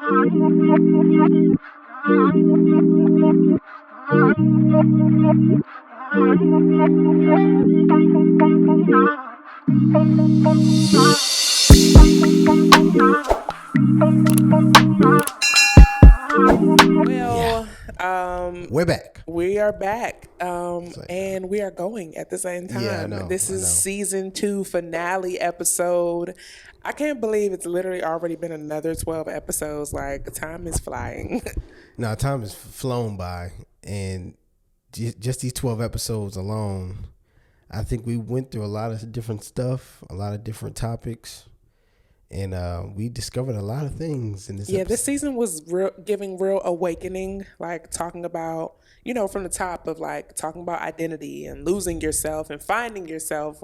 We're back. We are back, and we are going at the same time. Yeah, I know. This is season 2 finale episode. I can't believe it's literally already been another 12 episodes. Like, time is flying. No, time has flown by, and just these 12 episodes alone, I think we went through a lot of different stuff, a lot of different topics. And we discovered a lot of things in this episode. This season was giving real awakening, like talking about, from the top of like talking about identity and losing yourself and finding yourself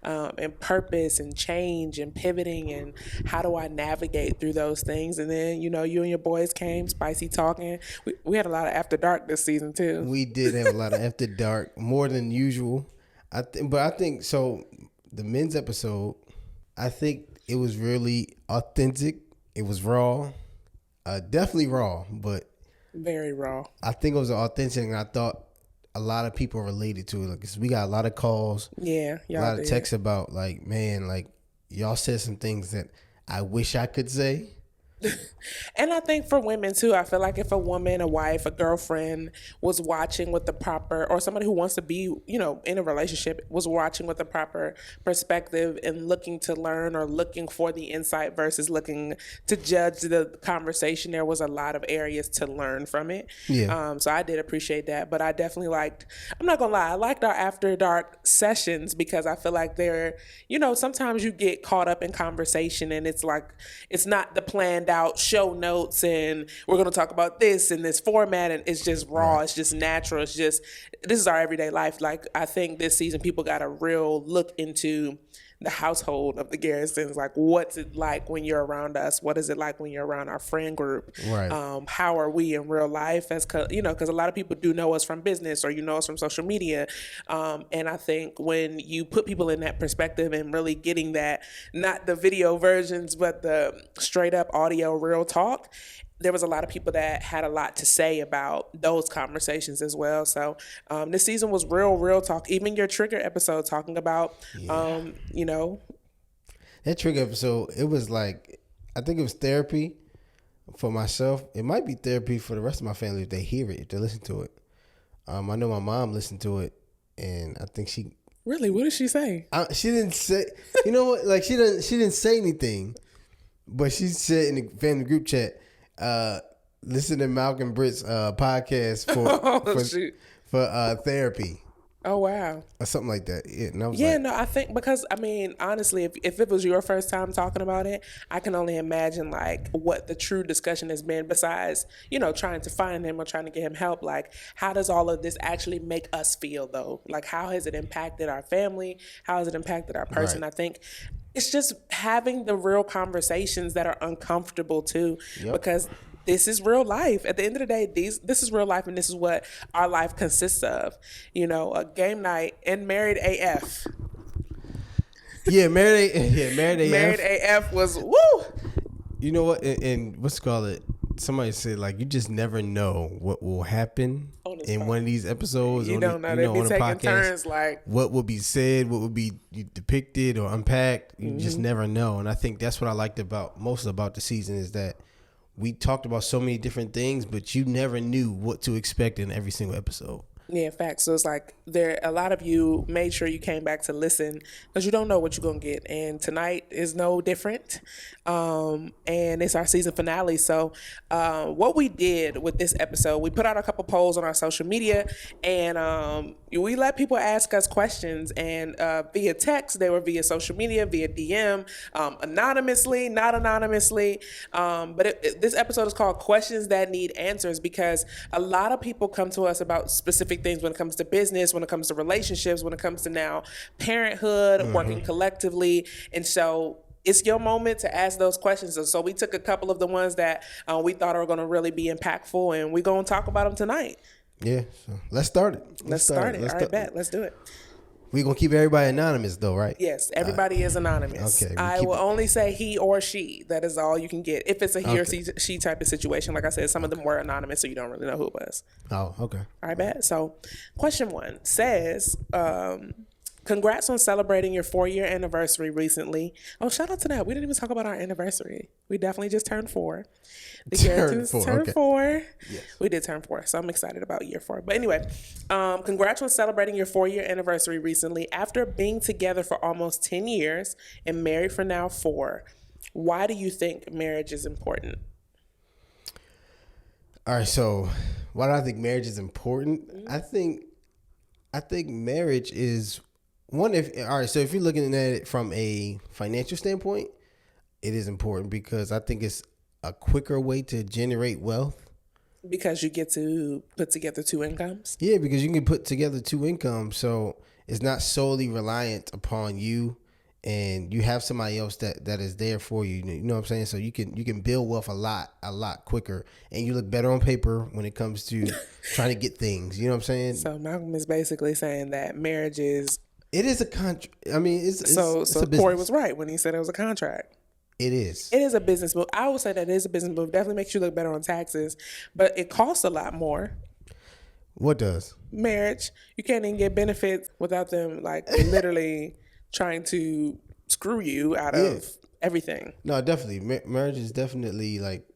and purpose and change and pivoting and how do I navigate through those things. And then, you and your boys came, spicy talking. We had a lot of after dark this season too. We did have a lot of after dark, more than usual. But I think so. The men's episode, I think, it was really authentic. It was raw, definitely raw, but very raw. I think it was authentic, and I thought a lot of people related to it. Like, 'cause we got a lot of calls, a lot of texts about like, man, like y'all said some things that I wish I could say. And I think for women too, I feel like if a woman, a wife, a girlfriend was watching with the proper, or somebody who wants to be, in a relationship was watching with the proper perspective and looking to learn or looking for the insight versus looking to judge the conversation, there was a lot of areas to learn from it. Yeah. So I did appreciate that, but I definitely I'm not gonna lie, I liked our after dark sessions because I feel like they're, sometimes you get caught up in conversation and it's like, it's not the planned out show notes and we're going to talk about this in this format, and it's just raw. Right. It's just natural. It's just, this is our everyday life. Like, I think this season people got a real look into the household of the Garrisons. Like, what's it like when you're around us? What is it like when you're around our friend group? Right. How are we in real life? Because a lot of people do know us from business or know us from social media. And I think when you put people in that perspective and really getting that, not the video versions, but the straight up audio real talk, there was a lot of people that had a lot to say about those conversations as well. So this season was real talk. Even your trigger episode talking about, That trigger episode, it was like, I think it was therapy for myself. It might be therapy for the rest of my family if they hear it, if they listen to it. I know my mom listened to it, and I think she... Really? What did she say? She didn't say... You know what? Like, she didn't say anything, but she said in the family group chat, listen to Malcolm Britt's podcast for therapy. Oh, wow. Or something like that. Yeah, and I was I think because, honestly, if it was your first time talking about it, I can only imagine, like, what the true discussion has been besides, trying to find him or trying to get him help. Like, how does all of this actually make us feel, though? Like, how has it impacted our family? How has it impacted our person? Right. I think it's just having the real conversations that are uncomfortable, too, because this is real life. At the end of the day, this is real life, and this is what our life consists of. A game night and Married AF. Yeah, Married AF. Married AF was woo. You know what? And what's it called? Somebody said, like, you just never know what will happen in one of these episodes. You don't know. They'll be taking podcast, turns, like, what will be said, what will be depicted or unpacked. You just never know. And I think that's what I liked most about the season is that we talked about so many different things, but you never knew what to expect in every single episode. Yeah, in fact. So it's like a lot of you made sure you came back to listen because you don't know what you're going to get. And tonight is no different. And it's our season finale. So what we did with this episode, we put out a couple polls on our social media, and we let people ask us questions, and via text, they were via social media, via DM, anonymously, not anonymously. But this episode is called Questions That Need Answers because a lot of people come to us about specific things when it comes to business, when it comes to relationships, when it comes to now parenthood, working collectively. And so it's your moment to ask those questions. And so we took a couple of the ones that we thought are going to really be impactful, and we're going to talk about them tonight. Yeah, so let's start it. Let's start it. All right, bet. Let's do it. We're going to keep everybody anonymous, though, right? Yes, everybody is anonymous. Okay, I will only say he or she. That is all you can get. If it's a he or she type of situation, like I said, some of them were anonymous, so you don't really know who it was. Oh, okay. All right, bet. So, question 1 says, congrats on celebrating your 4-year anniversary recently. Oh, shout out to that. We didn't even talk about our anniversary. We definitely just turned 4. The characters turned 4. Yes. We did turn 4, so I'm excited about year 4. But anyway, congrats on celebrating your 4-year anniversary recently. After being together for almost 10 years and married for now 4, why do you think marriage is important? All right, so why do I think marriage is important? I think marriage is one. So if you're looking at it from a financial standpoint, it is important because I think it's a quicker way to generate wealth. Because you get to put together 2 incomes? Yeah, because you can put together 2 incomes. So it's not solely reliant upon you, and you have somebody else that is there for you. You know what I'm saying? So you can build wealth a lot quicker, and you look better on paper when it comes to trying to get things. You know what I'm saying? So Malcolm is basically saying that marriage is... It is a contract. I mean, it's so a Corey was right when he said it was a contract. It is. It is a business move. I would say that it is a business move. Definitely makes you look better on taxes, but it costs a lot more. What does? Marriage. You can't even get benefits without them like literally trying to screw you out of everything. No, definitely. Marriage is definitely like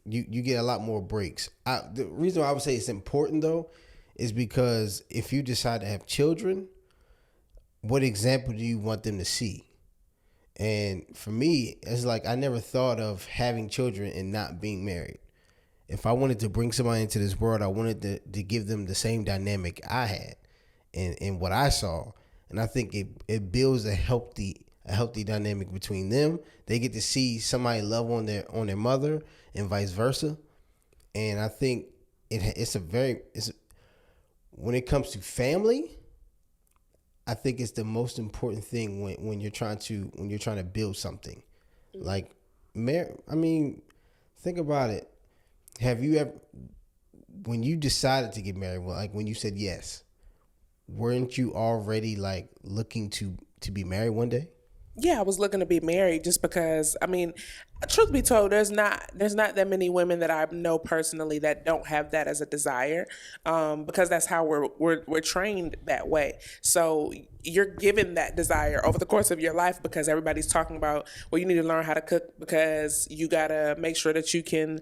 you get a lot more breaks. The reason why I would say it's important though is because if you decide to have children, what example do you want them to see? And for me, it's like I never thought of having children and not being married. If I wanted to bring somebody into this world, I wanted to give them the same dynamic I had and what I saw. And I think it builds a healthy dynamic between them. They get to see somebody love on their mother and vice versa. And I think it's when it comes to family, I think it's the most important thing when you're trying to build something. Like I mean, think about it. Have you ever, when you decided to get married, like when you said yes, weren't you already like looking to be married one day? Yeah, I was looking to be married just because, I mean, truth be told, there's not that many women that I know personally that don't have that as a desire, because that's how we're trained that way. So you're given that desire over the course of your life because everybody's talking about, well, you need to learn how to cook because you got to make sure that you can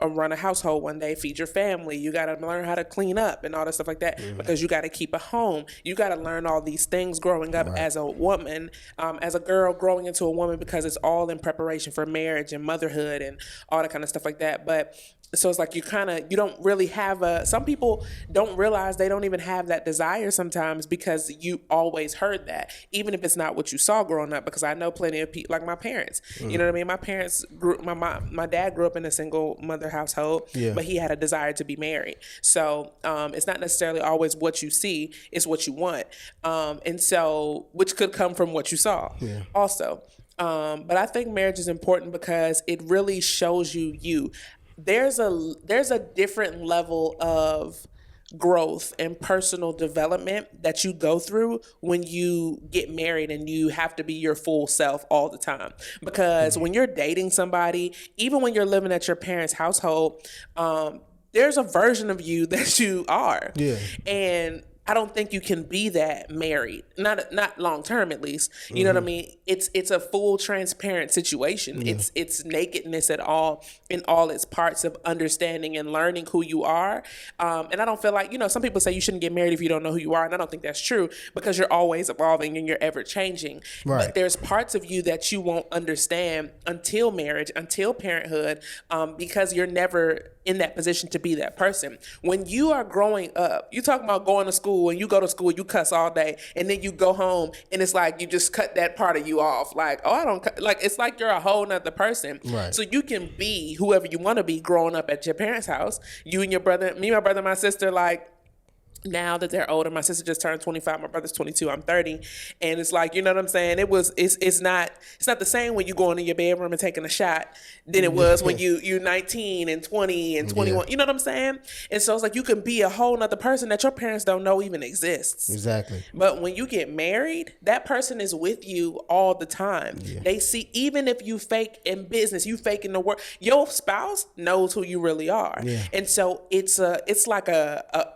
run a household one day, feed your family. You got to learn how to clean up and all that stuff like that because you got to keep a home. You got to learn all these things growing up as a woman, as a girl growing into a woman, because it's all in preparation for marriage and motherhood and all that kind of stuff like that. But so it's like you don't really have some people don't realize they don't even have that desire sometimes because you always heard that, even if it's not what you saw growing up. Because I know plenty of people, like my parents, you know what I mean? My parents my dad grew up in a single mother household, but he had a desire to be married. So it's not necessarily always what you see, it's what you want. And so, which could come from what you saw also. But I think marriage is important because it really shows you. There's a different level of growth and personal development that you go through when you get married and you have to be your full self all the time. Because when you're dating somebody, even when you're living at your parents' household, there's a version of you that you are. Yeah. And I don't think you can be that married, not long term at least. You know what I mean? It's a full transparent situation. Yeah. It's nakedness in all its parts of understanding and learning who you are. And I don't feel like, some people say you shouldn't get married if you don't know who you are, and I don't think that's true because you're always evolving and you're ever changing. Right. But there's parts of you that you won't understand until marriage, until parenthood, because you're never in that position to be that person. When you are growing up, you talk about going to school, and you go to school, you cuss all day, and then you go home, and it's like you just cut that part of you off. Like, oh, I don't, like, it's like you're a whole nother person. Right. So you can be whoever you want to be growing up at your parents' house. You and your brother, me, my brother, my sister, like, now that they're older. My sister just turned 25, my brother's 22, I'm 30. And it's like, you know what I'm saying? It's not the same when you going in your bedroom and taking a shot than it was when you're 19 and 20 and 21. You know what I'm saying? And so it's like you can be a whole nother person that your parents don't know even exists. Exactly. But when you get married, that person is with you all the time. They see, even if you fake in business, you fake in the work, your spouse knows who you really are. And so it's like a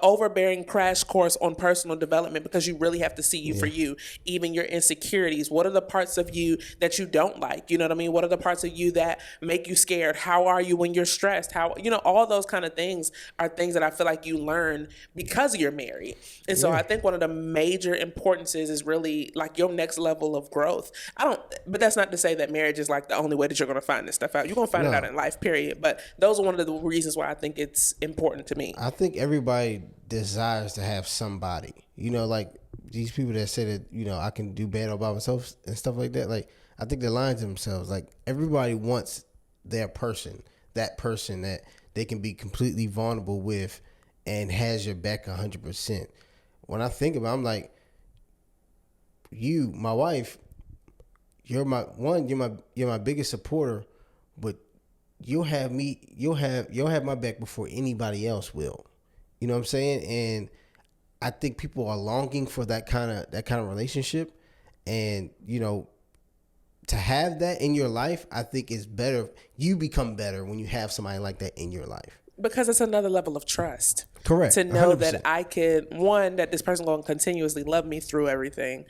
overbearing crash course on personal development, because you really have to see you for you, even your insecurities. What are the parts of you that you don't like? You know what I mean? What are the parts of you that make you scared? How are you when you're stressed? How, all those kind of things are things that I feel like you learn because you're married. And so I think one of the major importances is really like your next level of growth. But that's not to say that marriage is like the only way that you're going to find this stuff out. You're going to find it out in life, period. But those are one of the reasons why I think it's important to me. I think everybody desires to have somebody, like these people that say that, I can do better by myself and stuff like that. Like, I think they're lying to themselves. Like, everybody wants their person, that person that they can be completely vulnerable with and has your back 100%. When I think about it, I'm like, you, my wife, you're my biggest supporter, but you'll have my back before anybody else will. You know what I'm saying? And I think people are longing for that kind of relationship, and to have that in your life, I think is better. You become better when you have somebody like that in your life, because it's another level of trust. Correct. To know 100%. that I could, that this person going to continuously love me through everything,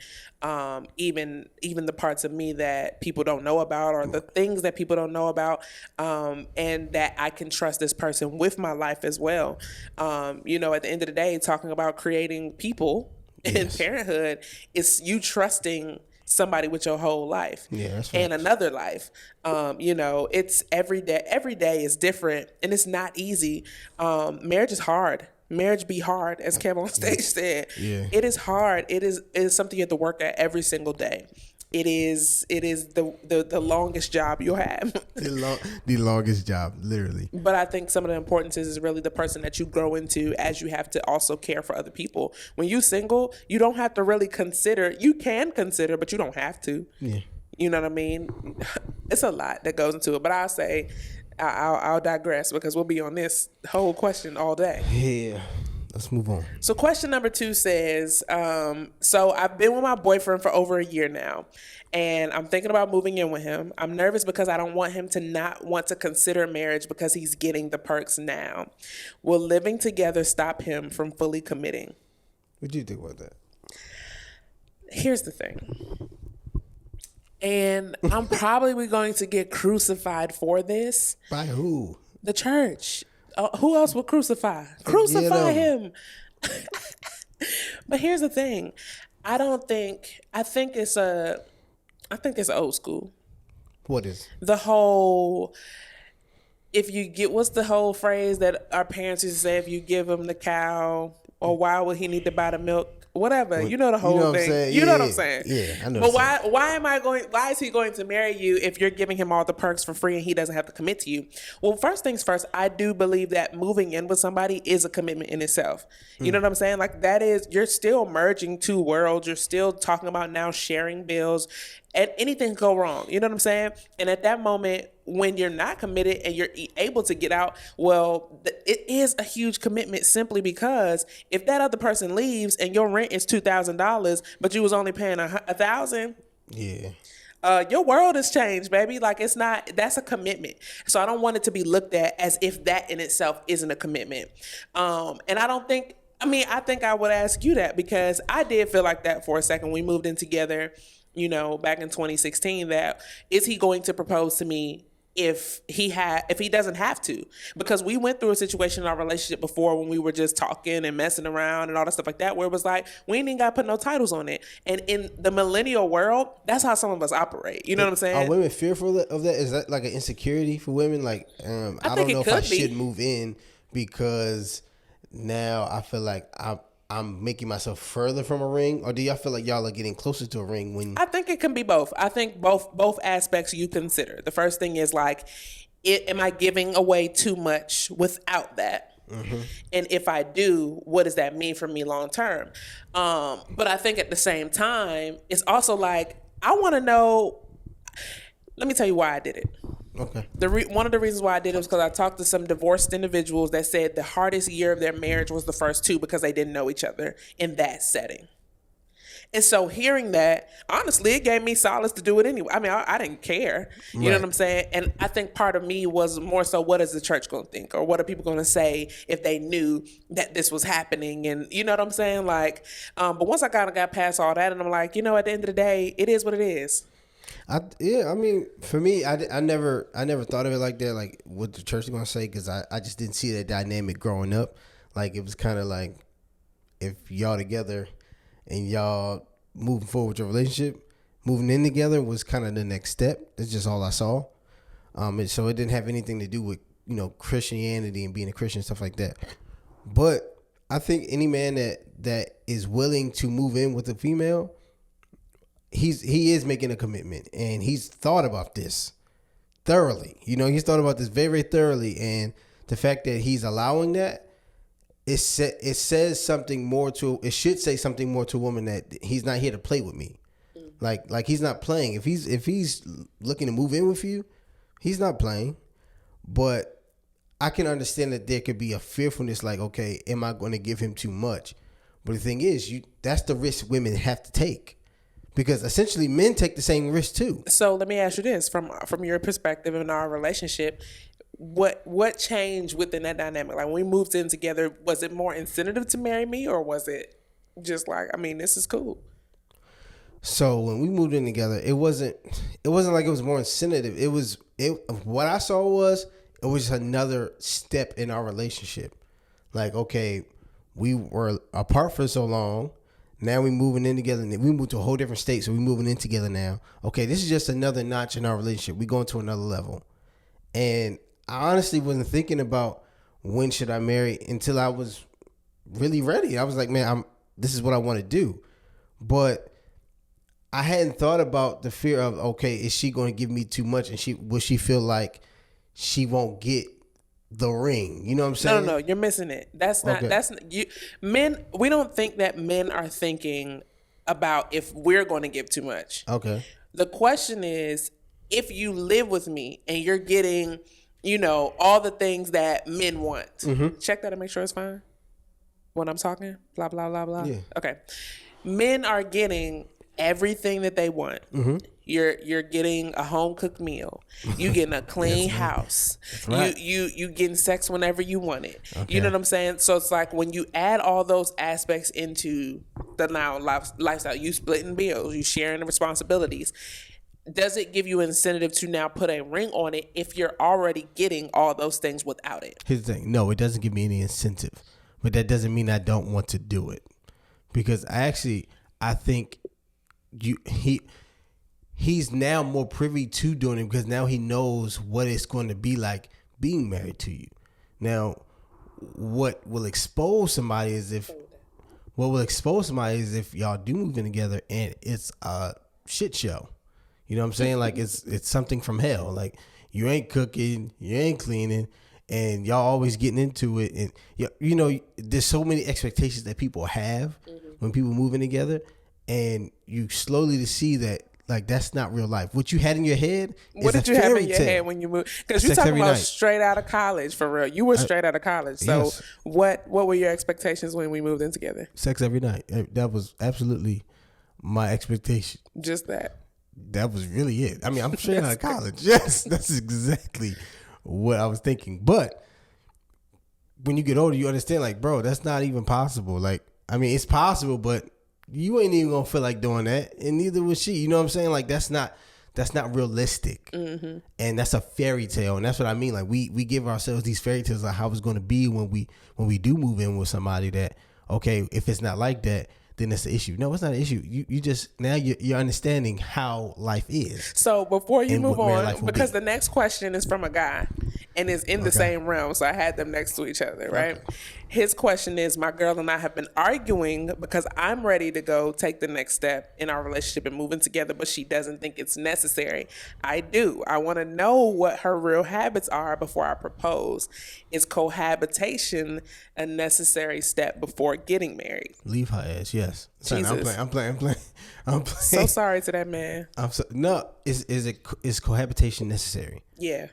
even the parts of me that people don't know about, or the things that people don't know about, and that I can trust this person with my life as well. At the end of the day, talking about creating people in parenthood, it's you trusting somebody with your whole life and another life. It's every day is different, and it's not easy. Marriage is hard. Marriage be hard, as Cam on stage said. It is hard. It is something you have to work at every single day. It is the longest job you'll have. the longest job, literally. But I think some of the importance is really the person that you grow into, as you have to also care for other people. When you're single, you don't have to really consider. You can consider, but you don't have to. Yeah. You know what I mean? It's a lot that goes into it. But I'll say, I'll digress, because we'll be on this whole question all day. Yeah. Let's move on. So question number 2 says, so I've been with my boyfriend for over a year now, and I'm thinking about moving in with him. I'm nervous because I don't want him to not want to consider marriage because he's getting the perks now. Will living together stop him from fully committing? What do you think about that? Here's the thing. And I'm probably going to get crucified for this. By who? The church. Who else will crucify? Crucify him. But here's the thing. I think it's old school. What is? The whole, what's the whole phrase that our parents used to say, if you give him the cow, or why would he need to buy the milk? Whatever, the whole thing. You know what I'm saying? Yeah, I know. But why is he going to marry you if you're giving him all the perks for free and he doesn't have to commit to you? Well, first things first, I do believe that moving in with somebody is a commitment in itself. You know what I'm saying? Like, that is, you're still merging two worlds. You're still talking about now sharing bills, and anything can go wrong. You know what I'm saying? And at that moment, when you're not committed and you're able to get out, well, it is a huge commitment, simply because if that other person leaves and your rent is $2,000, but you was only paying $1,000, your world has changed, baby. Like, that's a commitment. So I don't want it to be looked at as if that in itself isn't a commitment. And I think I would ask you that, because I did feel like that for a second. We moved in together, back in 2016, that is he going to propose to me if he doesn't have to? Because we went through a situation in our relationship before when we were just talking and messing around and all that stuff like that, where it was like, we ain't even got to put no titles on it. And in the millennial world, that's how some of us operate. You know what I'm saying? Are women fearful of that? Is that like an insecurity for women? Like, I don't know if I should move in because now I feel like I'm making myself further from a ring, or do y'all feel like y'all are getting closer to a ring? When I think it can be both. I think both aspects you consider. The first thing is like, am I giving away too much without that? And if I do, what does that mean for me long term? But I think at the same time, it's also like, I want to know, let me tell you why I did it. Okay. One of the reasons why I did it was because I talked to some divorced individuals that said the hardest year of their marriage was the first 2 because they didn't know each other in that setting. And so hearing that, honestly, it gave me solace to do it anyway. I mean, I didn't care. You know what I'm saying? And I think part of me was more so, what is the church going to think? Or what are people going to say if they knew that this was happening? And you know what I'm saying? Like, but once I kind of got past all that, and I'm like, you know, at the end of the day, it is what it is. I mean, for me, I never thought of it like that, like what the church is going to say, because I just didn't see that dynamic growing up. Like, it was kind of like, if y'all together and y'all moving forward with your relationship, moving in together was kind of the next step. That's just all I saw. And so it didn't have anything to do with, you know, Christianity and being a Christian and stuff like that. But I think any man that is willing to move in with a female, he is making a commitment, and he's thought about this thoroughly. You know, he's thought about this very, very thoroughly, and the fact that he's allowing that, it says something more to. It should say something more to a woman, that he's not here to play with me. Like he's not playing. If he's looking to move in with you, he's not playing. But I can understand that there could be a fearfulness, like, okay, am I going to give him too much? But the thing is, that's the risk women have to take. Because essentially men take the same risk too. So let me ask you this, from your perspective in our relationship, what changed within that dynamic? Like, when we moved in together, was it more incentive to marry me, or was it just like, I mean, this is cool? So when we moved in together, it wasn't like it was more incentive. What I saw was, it was another step in our relationship. Like, okay, we were apart for so long. Now we moving in together, and we moved to a whole different state, so we moving in together now. Okay, this is just another notch in our relationship. We going to another level. And I honestly wasn't thinking about when should I marry until I was really ready. I was like, man, this is what I want to do. But I hadn't thought about the fear of, okay, is she going to give me too much, and will she feel like she won't get the ring? You know what I'm saying? No, you're missing it. That's not, okay. Men, we don't think that men are thinking about if we're going to give too much. Okay. The question is, if you live with me and you're getting, you know, all the things that men want, check that and make sure it's fine when I'm talking, blah, blah, blah, blah. Yeah. Okay. Men are getting everything that they want. You're getting a home cooked meal. You getting a clean house. Right. You getting sex whenever you want it. Okay. You know what I'm saying? So it's like, when you add all those aspects into the now lifestyle, you splitting bills, you sharing the responsibilities. Does it give you an incentive to now put a ring on it if you're already getting all those things without it? Here's the thing. No, it doesn't give me any incentive, but that doesn't mean I don't want to do it, because I think he's now more privy to doing it, because now he knows what it's going to be like being married to you. Now, what will expose somebody is if y'all do move in together and it's a shit show. You know what I'm saying? Like, it's something from hell. Like, you ain't cooking, you ain't cleaning, and y'all always getting into it. And you know, there's so many expectations that people have when people moving together, and you slowly to see that, like, that's not real life. What you had in your head is what did you have in your head when you moved? Because you're talking about straight out of college, for real. You were straight out of college. So yes. What were your expectations when we moved in together? Sex every night. That was absolutely my expectation. Just that. That was really it. I mean, I'm straight out of college. Yes, that's exactly what I was thinking. But when you get older, you understand, like, bro, that's not even possible. Like, I mean, it's possible, but you ain't even gonna feel like doing that, and neither was she. You know what I'm saying? Like, that's not realistic, and that's a fairy tale, and that's what I mean. Like, we give ourselves these fairy tales of how it's gonna be when we do move in with somebody. That, okay, if it's not like that, then it's the issue. No, it's not an issue. You just, now you're understanding how life is. So before you move on, because the next question is from a guy, and it's in the same realm. So I had them next to each other, right? Okay. His question is, my girl and I have been arguing because I'm ready to go take the next step in our relationship and moving together, but she doesn't think it's necessary. I do. I want to know what her real habits are before I propose. Is cohabitation a necessary step before getting married? Leave her ass, yes. Jesus. I'm playing. So sorry to that man. Is cohabitation necessary? Yeah.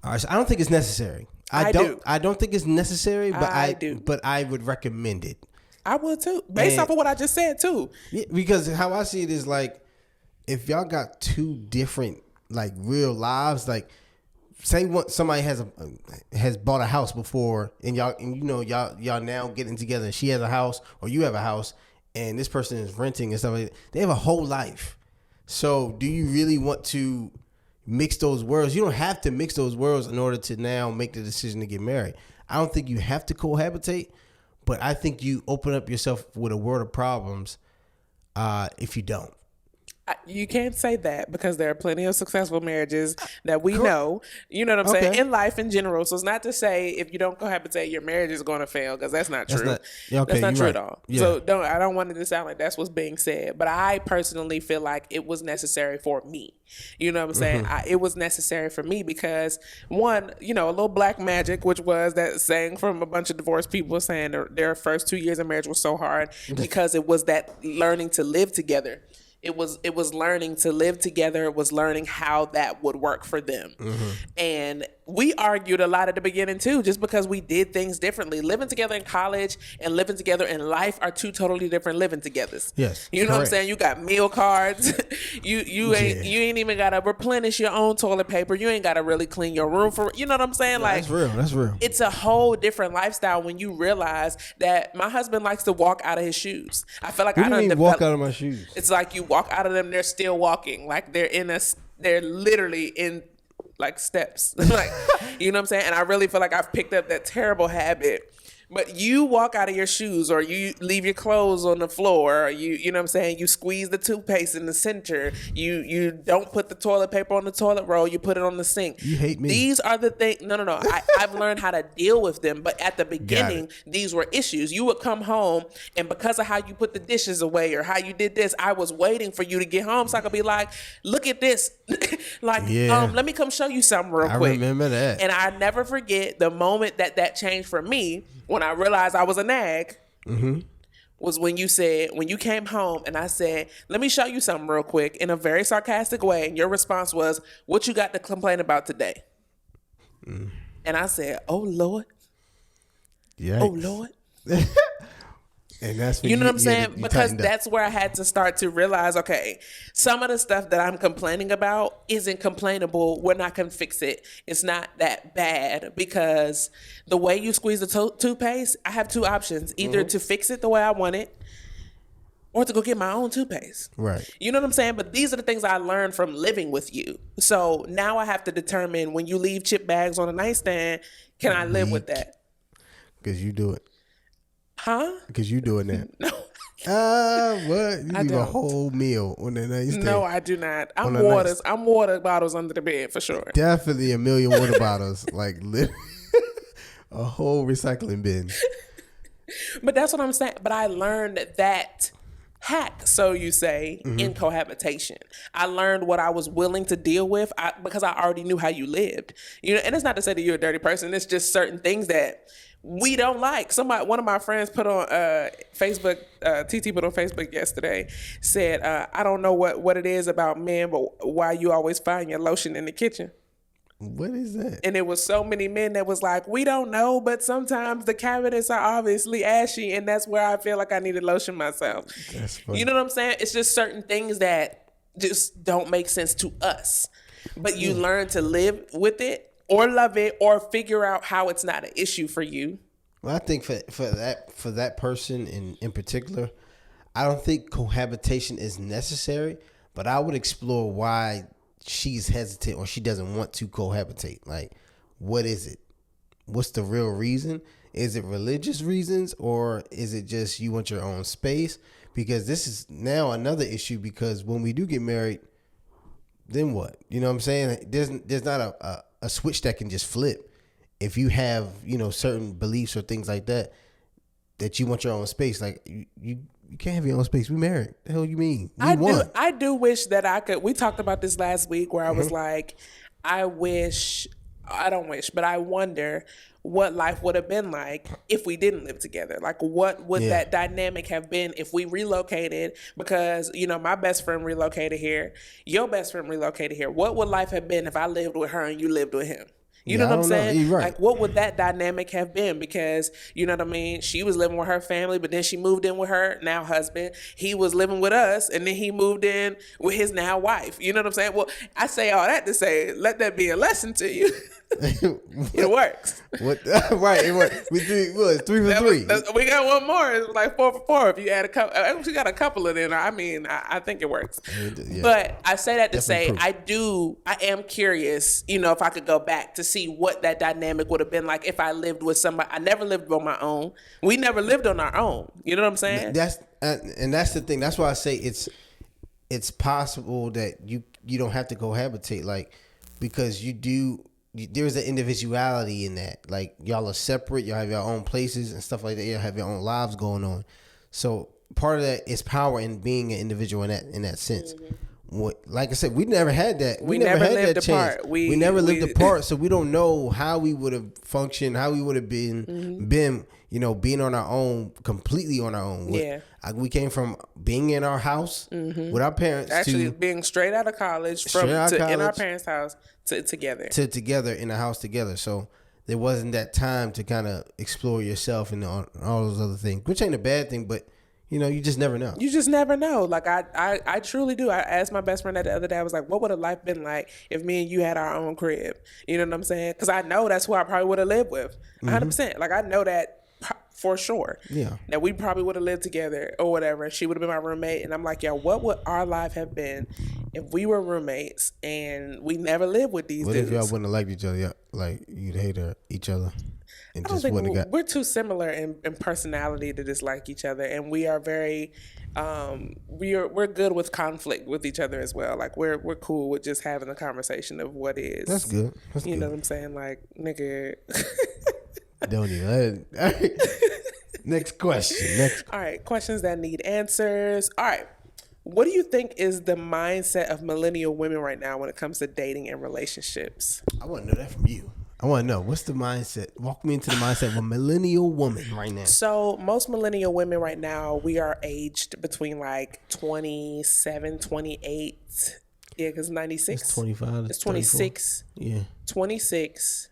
All right, so I don't think it's necessary. I don't think it's necessary, but I do. But I would recommend it. I would too, based off of what I just said too. Yeah, because how I see it is like, if y'all got two different like real lives, like say somebody has bought a house before, and y'all now getting together, and she has a house or you have a house, and this person is renting and stuff like that. They have a whole life. So do you really want to mix those worlds? You don't have to mix those worlds in order to now make the decision to get married. I don't think you have to cohabitate, but I think you open up yourself with a world of problems if you don't. You can't say that, because there are plenty of successful marriages that we know, you know what I'm saying, in life in general. So it's not to say if you don't cohabitate, your marriage is going to fail, because that's not true. That's not true at all. Yeah. So I don't want it to sound like that's what's being said. But I personally feel like it was necessary for me. You know what I'm saying? It was necessary for me because, one, a little black magic, which was that saying from a bunch of divorced people saying their first 2 years of marriage was so hard because it was that learning to live together. It was learning to live together. It was learning how that would work for them. And we argued a lot at the beginning too, just because we did things differently. Living together in college and living together in life are two totally different living togethers. Yes. You know what I'm saying? You got meal cards. you ain't even gotta replenish your own toilet paper. You ain't gotta really clean your room you know what I'm saying? Like, that's real. It's a whole different lifestyle when you realize that my husband likes to walk out of his shoes. I feel like walk out of my shoes. It's like you walk out of them, they're still walking. Like they're literally in like steps. Like, you know what I'm saying? And I really feel like I've picked up that terrible habit. But you walk out of your shoes, or you leave your clothes on the floor, or you know what I'm saying? You squeeze the toothpaste in the center. You don't put the toilet paper on the toilet roll. You put it on the sink. You hate me. These are the things. No. I've learned how to deal with them. But at the beginning, these were issues. You would come home, and because of how you put the dishes away or how you did this, I was waiting for you to get home so I could be like, look at this. Let me come show you something real quick. I remember that. And I never forget the moment that changed for me. When I realized I was a nag, was when you came home and I said, let me show you something real quick, in a very sarcastic way. And your response was, what you got to complain about today? And I said, oh, Lord. Yikes. Oh, Lord. And that's when you know what I'm saying? Because that's where I had to start to realize, okay, some of the stuff that I'm complaining about isn't complainable when I can fix it. It's not that bad, because the way you squeeze the toothpaste, I have two options: either to fix it the way I want it, or to go get my own toothpaste. Right. You know what I'm saying? But these are the things I learned from living with you. So now I have to determine, when you leave chip bags on a nightstand, can I live with that? Because you do it. Huh? Because you doing that. No. What? You leave a whole meal on the nightstand. No, I do not. I'm water bottles under the bed for sure. Definitely a million water bottles. Like literally a whole recycling bin. But that's what I'm saying. But I learned that hack, so you say, in cohabitation. I learned what I was willing to deal with because I already knew how you lived. And it's not to say that you're a dirty person. It's just certain things that we don't like. One of my friends put on Facebook, TT put on Facebook yesterday, said, I don't know what it is about men, but why you always find your lotion in the kitchen. What is that? And it was so many men that was like, we don't know, but sometimes the cabinets are obviously ashy, and that's where I feel like I need to lotion myself. That's funny. You know what I'm saying? It's just certain things that just don't make sense to us. But you learn to live with it, or love it, or figure out how it's not an issue for you. Well, I think for that person in particular, I don't think cohabitation is necessary, but I would explore why she's hesitant or she doesn't want to cohabitate. Like, what is it? What's the real reason? Is it religious reasons, or is it just you want your own space? Because this is now another issue, because when we do get married, then what? You know what I'm saying? There's not a a switch that can just flip. If you have, certain beliefs or things like that you want your own space, like you can't have your own space. We married. The hell you mean? I do wish that I could. We talked about this last week where I was like, I wonder what life would have been like if we didn't live together. Like, what would that dynamic have been if we relocated? Because, my best friend relocated here. Your best friend relocated here. What would life have been if I lived with her and you lived with him? You know what I'm saying? Right. Like, what would that dynamic have been? Because, you know what I mean? She was living with her family, but then she moved in with her now husband. He was living with us, and then he moved in with his now wife. You know what I'm saying? Well, I say all that to say, let that be a lesson to you. It works. Right, it works. It's 3 for 3. We got one more. It's like 4 for 4. If you add a couple, we got a couple of them. I mean, I think it works. Yeah. But I say that to say, proof. I am curious, if I could go back to see what that dynamic would have been like if I lived with somebody. I never lived on my own. We never lived on our own. You know what I'm saying? That's the thing. That's why I say it's possible that you don't have to cohabitate, like, because there's an individuality in that. Like, y'all are separate. Y'all have your own places and stuff like that. Y'all have your own lives going on. So part of that is power in being an individual in that sense. Mm-hmm. Like I said, we never had that. We never had that chance. We never lived apart, so we don't know how we would have functioned, how we would have been, being on our own, completely on our own. We came from being in our house with our parents, actually being straight out of college, in our parents' house. Together in the house together. So there wasn't that time to kind of explore yourself and all those other things, which ain't a bad thing, but you just never know. You just never know. Like, I truly do. I asked my best friend that the other day. I was like, what would have life been like if me and you had our own crib? You know what I'm saying? Because I know that's who I probably would have lived with 100%. Like, I know that for sure. Yeah. That we probably would have lived together or whatever. She would have been my roommate. And I'm like, yo, what would our life have been if we were roommates and we never lived with these dudes? What if y'all wouldn't have liked each other? Like, you'd hate each other. And I don't think we're too similar in personality to dislike each other. And we are very, we're good with conflict with each other as well. Like, we're cool with just having a conversation of what is. That's good. You know what I'm saying? Like, nigga. Don't even. Next question. All right. Questions that need answers. All right. What do you think is the mindset of millennial women right now when it comes to dating and relationships? I want to know that from you. I want to know, what's the mindset? Walk me into the mindset of a millennial woman right now. So most millennial women right now, we are aged between like 27, 28. Yeah, because 96. It's 25. It's 26. 34. Yeah. 26.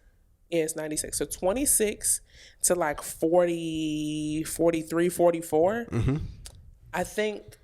Yeah, it's 96. So 26 to like 40, 43, 44. Mm-hmm. I think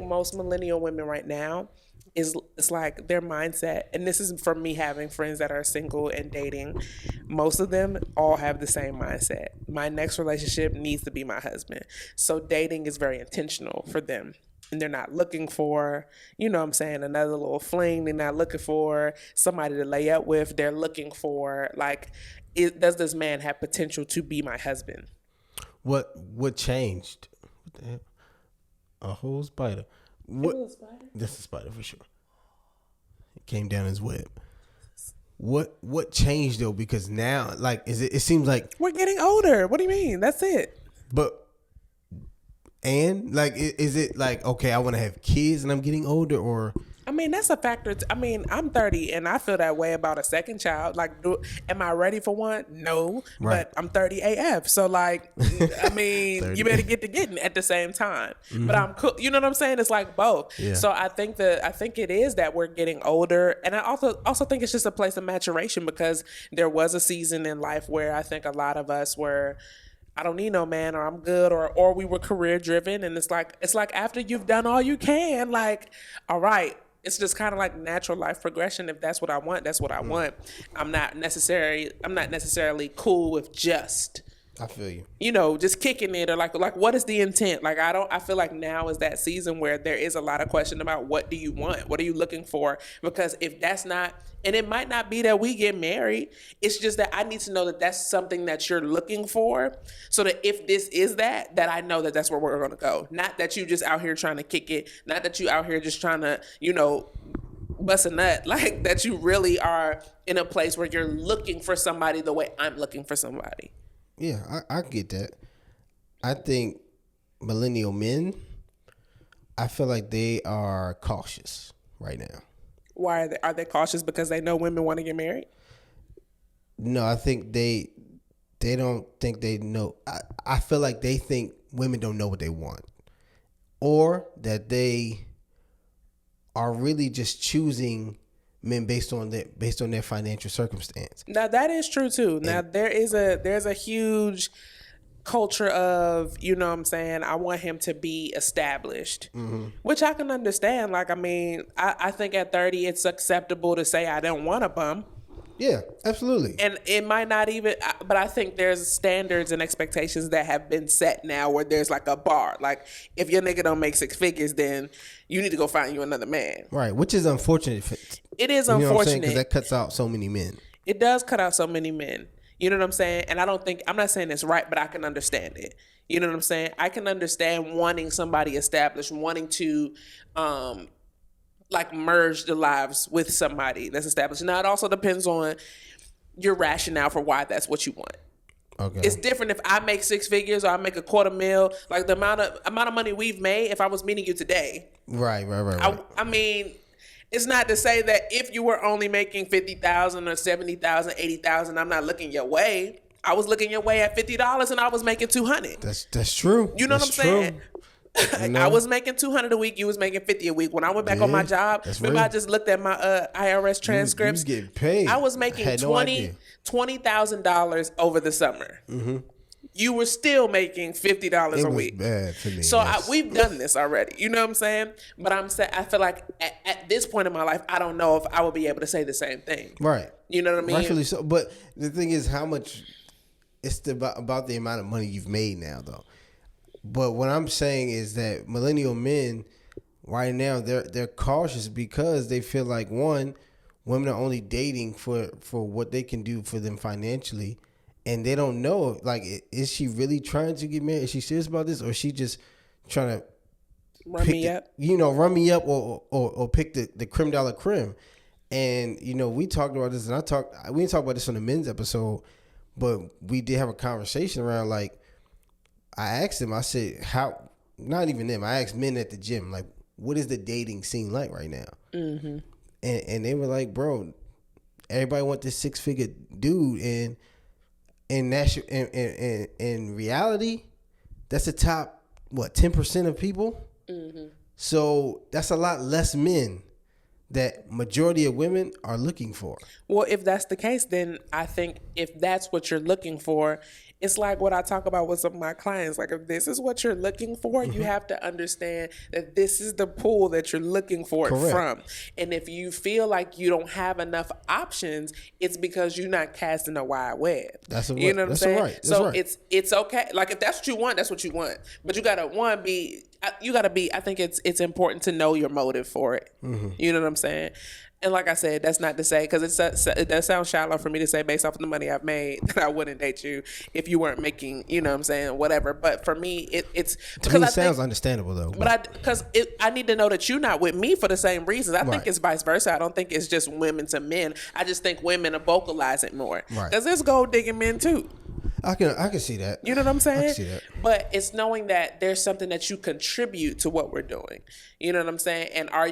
most millennial women right now it's like their mindset, and this is from me having friends that are single and dating. Most of them all have the same mindset. My next relationship needs to be my husband. So dating is very intentional for them. And they're not looking for, another little fling. They're not looking for somebody to lay up with. They're looking for, like, does this man have potential to be my husband? What changed? What the hell? A whole spider. What? A spider? That's a spider for sure. It came down his web. What changed though? Because now, like, it seems like we're getting older. What do you mean? That's it. And like, is it like, okay, I want to have kids and I'm getting older, or? I mean, that's a factor. I'm 30 and I feel that way about a second child. Like, am I ready for one? No, right. But I'm 30 AF. So like, I mean, you better get to getting at the same time. Mm-hmm. But I'm cool. You know what I'm saying? It's like both. Yeah. So I think it is that we're getting older. And I also think it's just a place of maturation, because there was a season in life where I think a lot of us were, I don't need no man, or I'm good, or we were career driven. And it's like after you've done all you can, like, all right, it's just kind of like natural life progression. If that's what I want, that's what I want. I'm not necessarily cool with just, I feel you. Just kicking it, or like what is the intent? Like, I feel like now is that season where there is a lot of question about what do you want? What are you looking for? Because if that's not, and it might not be that we get married, it's just that I need to know that that's something that you're looking for, so that if this is that I know that that's where we're going to go. Not that you just out here trying to kick it. Not that you out here just trying to, bust a nut, like that you really are in a place where you're looking for somebody the way I'm looking for somebody. Yeah, I get that. I think millennial men, I feel like they are cautious right now. Why are they cautious? Because they know women want to get married? No, I think they don't think they know. I feel like they think women don't know what they want, or that they are really just choosing men based on their financial circumstance. Now that is true too. Now there's a huge culture of, you know what I'm saying, I want him to be established, which I can understand. Like, I mean, I think at 30 it's acceptable to say I don't want a bum. Yeah, absolutely. And it might not even, but I think there's standards and expectations that have been set now where there's like a bar. Like, if your nigga don't make 6 figures, then you need to go find you another man. Right, which is unfortunate. It is unfortunate. Unfortunate. Because that cuts out so many men. It does cut out so many men. You know what I'm saying? And I'm not saying it's right, but I can understand it. You know what I'm saying? I can understand wanting somebody established, wanting to, like merge the lives with somebody that's established. Now it also depends on your rationale for why that's what you want. Okay. It's different if I make 6 figures or I make $250,000. Like the amount of money we've made. If I was meeting you today, Right. I mean, it's not to say that if you were only making $50,000 or $70,000, $80,000, I'm not looking your way. I was looking your way at $50 and I was making $200. That's true. You know what I'm saying? You know? I was making $200 a week. You was making $50 a week. When I went back on my job, remember I just looked at my IRS transcripts. You was getting paid. I was making $20,000 over the summer. Mm-hmm. You were still making $50 a week. Bad for me. So we've done this already. You know what I'm saying? But I feel like at this point in my life, I don't know if I would be able to say the same thing. Right. You know what I mean? Rightfully so. But the thing is, how much? It's about the amount of money you've made now, though. But what I'm saying is that millennial men right now, they're cautious because they feel like, one, women are only dating for what they can do for them financially, and they don't know, like, is she really trying to get married? Is she serious about this, or is she just trying to run me up or pick the creme de la creme? And we talked about this, and we didn't talk about this on the men's episode, but we did have a conversation around, like, I asked them, I said, how, not even them, I asked men at the gym, like, what is the dating scene like right now? Mm-hmm. And they were like, bro, everybody want this 6-figure dude, and that's in reality, that's the top, 10% of people? Mm-hmm. So that's a lot less men that majority of women are looking for. Well, if that's the case, then I think if that's what you're looking for, it's like what I talk about with some of my clients. Like, if this is what you're looking for, you have to understand that this is the pool that you're looking for it from. And if you feel like you don't have enough options, it's because you're not casting a wide web. You know what I'm saying? Right. So it's okay. Like, if that's what you want, that's what you want. But you gotta I think it's important to know your motive for it. Mm-hmm. You know what I'm saying? And like I said, that's not to say, because it does sound shallow for me to say based off of the money I've made that I wouldn't date you if you weren't making, you know what I'm saying, whatever. But for me, it's to me, it sounds understandable though. But I need to know that you're not with me for the same reasons. I think it's vice versa. I don't think it's just women to men. I just think women are vocalizing more. Because there's gold digging men too. I can see that. You know what I'm saying? I can see that. But it's knowing that there's something that you contribute to what we're doing. You know what I'm saying? And are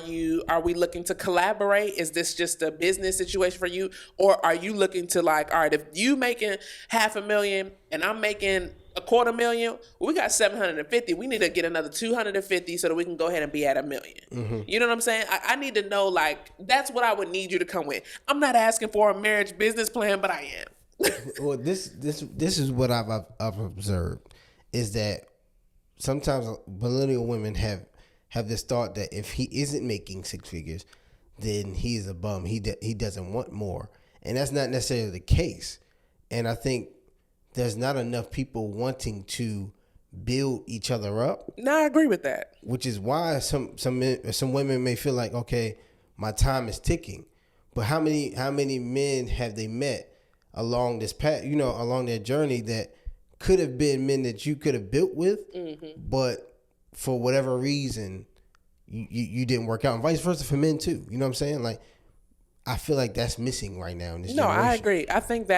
we looking to collaborate? Is this just a business situation for you? Or are you looking to, like, all right, if you making $500,000 and I'm making $250,000, we got 750. We need to get another 250 so that we can go ahead and be at $1 million. Mm-hmm. You know what I'm saying? I need to know, like, that's what I would need you to come with. I'm not asking for a marriage business plan, but I am. Well, this is what I've observed, is that sometimes millennial women have this thought that if he isn't making 6 figures, then he's a bum. He doesn't want more, and that's not necessarily the case. And I think there's not enough people wanting to build each other up. No, I agree with that. Which is why some women may feel like, okay, my time is ticking, but how many men have they met along this path, along their journey, that could have been men that you could have built with, mm-hmm. but for whatever reason, you didn't work out, and vice versa for men too. You know what I'm saying? Like, I feel like that's missing right now in this generation. I agree. I think,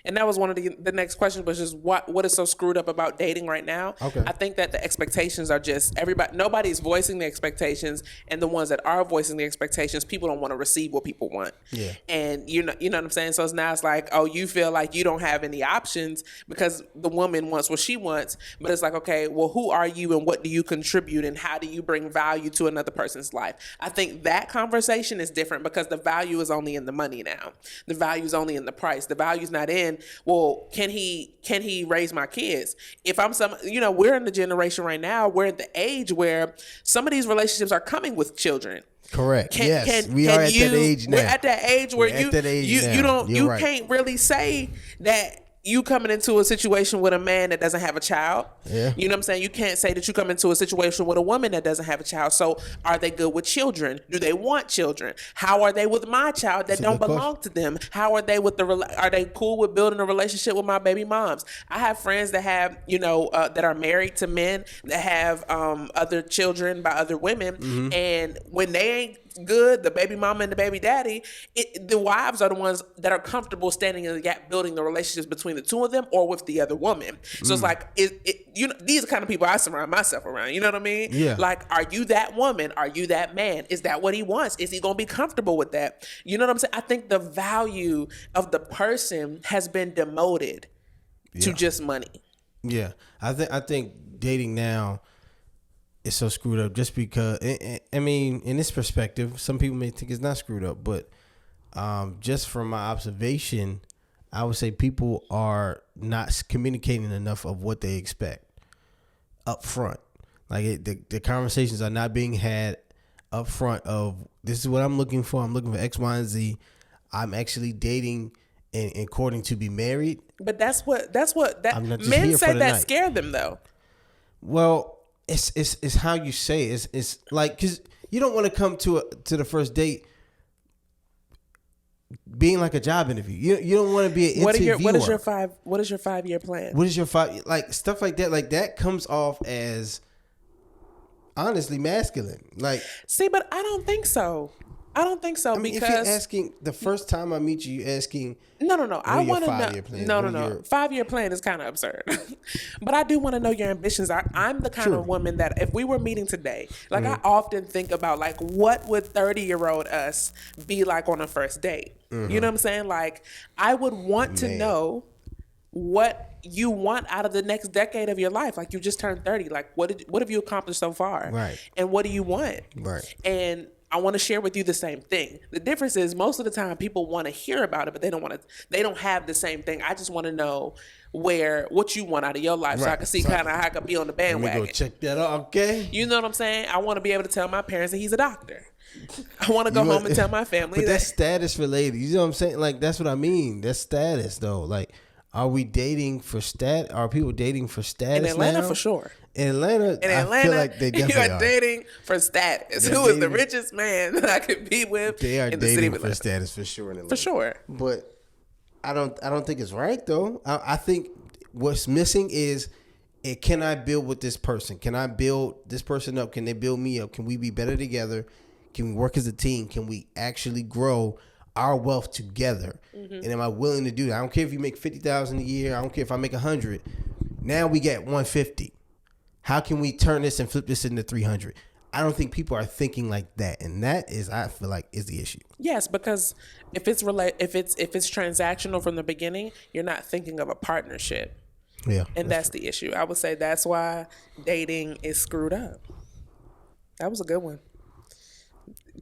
and that was one of the next questions, was just what is so screwed up about dating right now? Okay. I think that the expectations are just nobody's voicing the expectations, and the ones that are voicing the expectations, people don't want to receive what people want. Yeah. And you know what I'm saying? So it's like, oh, you feel like you don't have any options because the woman wants what she wants, but it's like, okay, well, who are you and what do you contribute and how do you bring value to another person's life? I think that conversation is different because the value is only in the money now. The value is only in the price. The value is not in, well, can he raise my kids? If I'm we're in the generation right now, we're at the age where some of these relationships are coming with children. Correct. Yes, we are at that age now. We're at that age where you can't really say that you coming into a situation with a man that doesn't have a child. Yeah. You know what I'm saying? You can't say that you come into a situation with a woman that doesn't have a child. So are they good with children? Do they want children? How are they with my child that don't belong to them? How are they with are they cool with building a relationship with my baby moms? I have friends that have, that are married to men that have other children by other women. Mm-hmm. And when they ain't good, the baby mama and the baby daddy, the wives are the ones that are comfortable standing in the gap, building the relationships between the two of them or with the other woman. So it's like, these are the kind of people I surround myself around. You know what I mean? Yeah. Like, are you that woman? Are you that man? Is that what he wants? Is he going to be comfortable with that? You know what I'm saying? I think the value of the person has been demoted to just money. Yeah. I think dating now is so screwed up just because, I mean, in this perspective, some people may think it's not screwed up, but just from my observation, I would say people are not communicating enough of what they expect up front. Like the conversations are not being had up front of, this is what I'm looking for. I'm looking for X, Y, and Z. I'm actually dating and courting to be married. But that's what men say that scare them though. Well, it's how you say it. It's like, because you don't want to come to the first date being like a job interview. You don't want to be an interviewer. What is your 5-year plan? What is your like stuff like that? Like that comes off as honestly masculine. Like, see, but I don't think so. I mean, because if you're asking the first time I meet you, you're asking. No. I want to know. No. 5-year plan is kind of absurd, but I do want to know your ambitions. I'm the kind of woman that if we were meeting today, like I often think about like what would 30-year-old us be like on a first date. Mm-hmm. You know what I'm saying? Like I would want to know what you want out of the next decade of your life. Like you just turned 30. Like what have you accomplished so far? Right. And what do you want? Right. And I want to share with you the same thing. The difference is most of the time people want to hear about it, but they don't have the same thing. I just want to know what you want out of your life, so I can see kind of how I can be on the bandwagon. Let me go check that out, okay? You know what I'm saying? I want to be able to tell my parents that he's a doctor. I want to go home and tell my family but that's status related. You know what I'm saying? Like that's what I mean. That's status though. Like, are we dating for Are people dating for status in Atlanta now? For sure. In Atlanta, I feel like they definitely you are dating for status. Who is the richest man that I could be with? They are in the city dating for status for sure in Atlanta. For sure. But I don't think it's right though. I think what's missing is, can I build with this person? Can I build this person up? Can they build me up? Can we be better together? Can we work as a team? Can we actually grow our wealth together? Mm-hmm. And am I willing to do that? I don't care if you make $50,000 a year. I don't care if I make 100. Now we get 150. How can we turn this and flip this into 300? I don't think people are thinking like that, and that is, I feel like, is the issue. Yes, because if it's transactional from the beginning, you're not thinking of a partnership. Yeah, and that's the issue. I would say that's why dating is screwed up. That was a good one.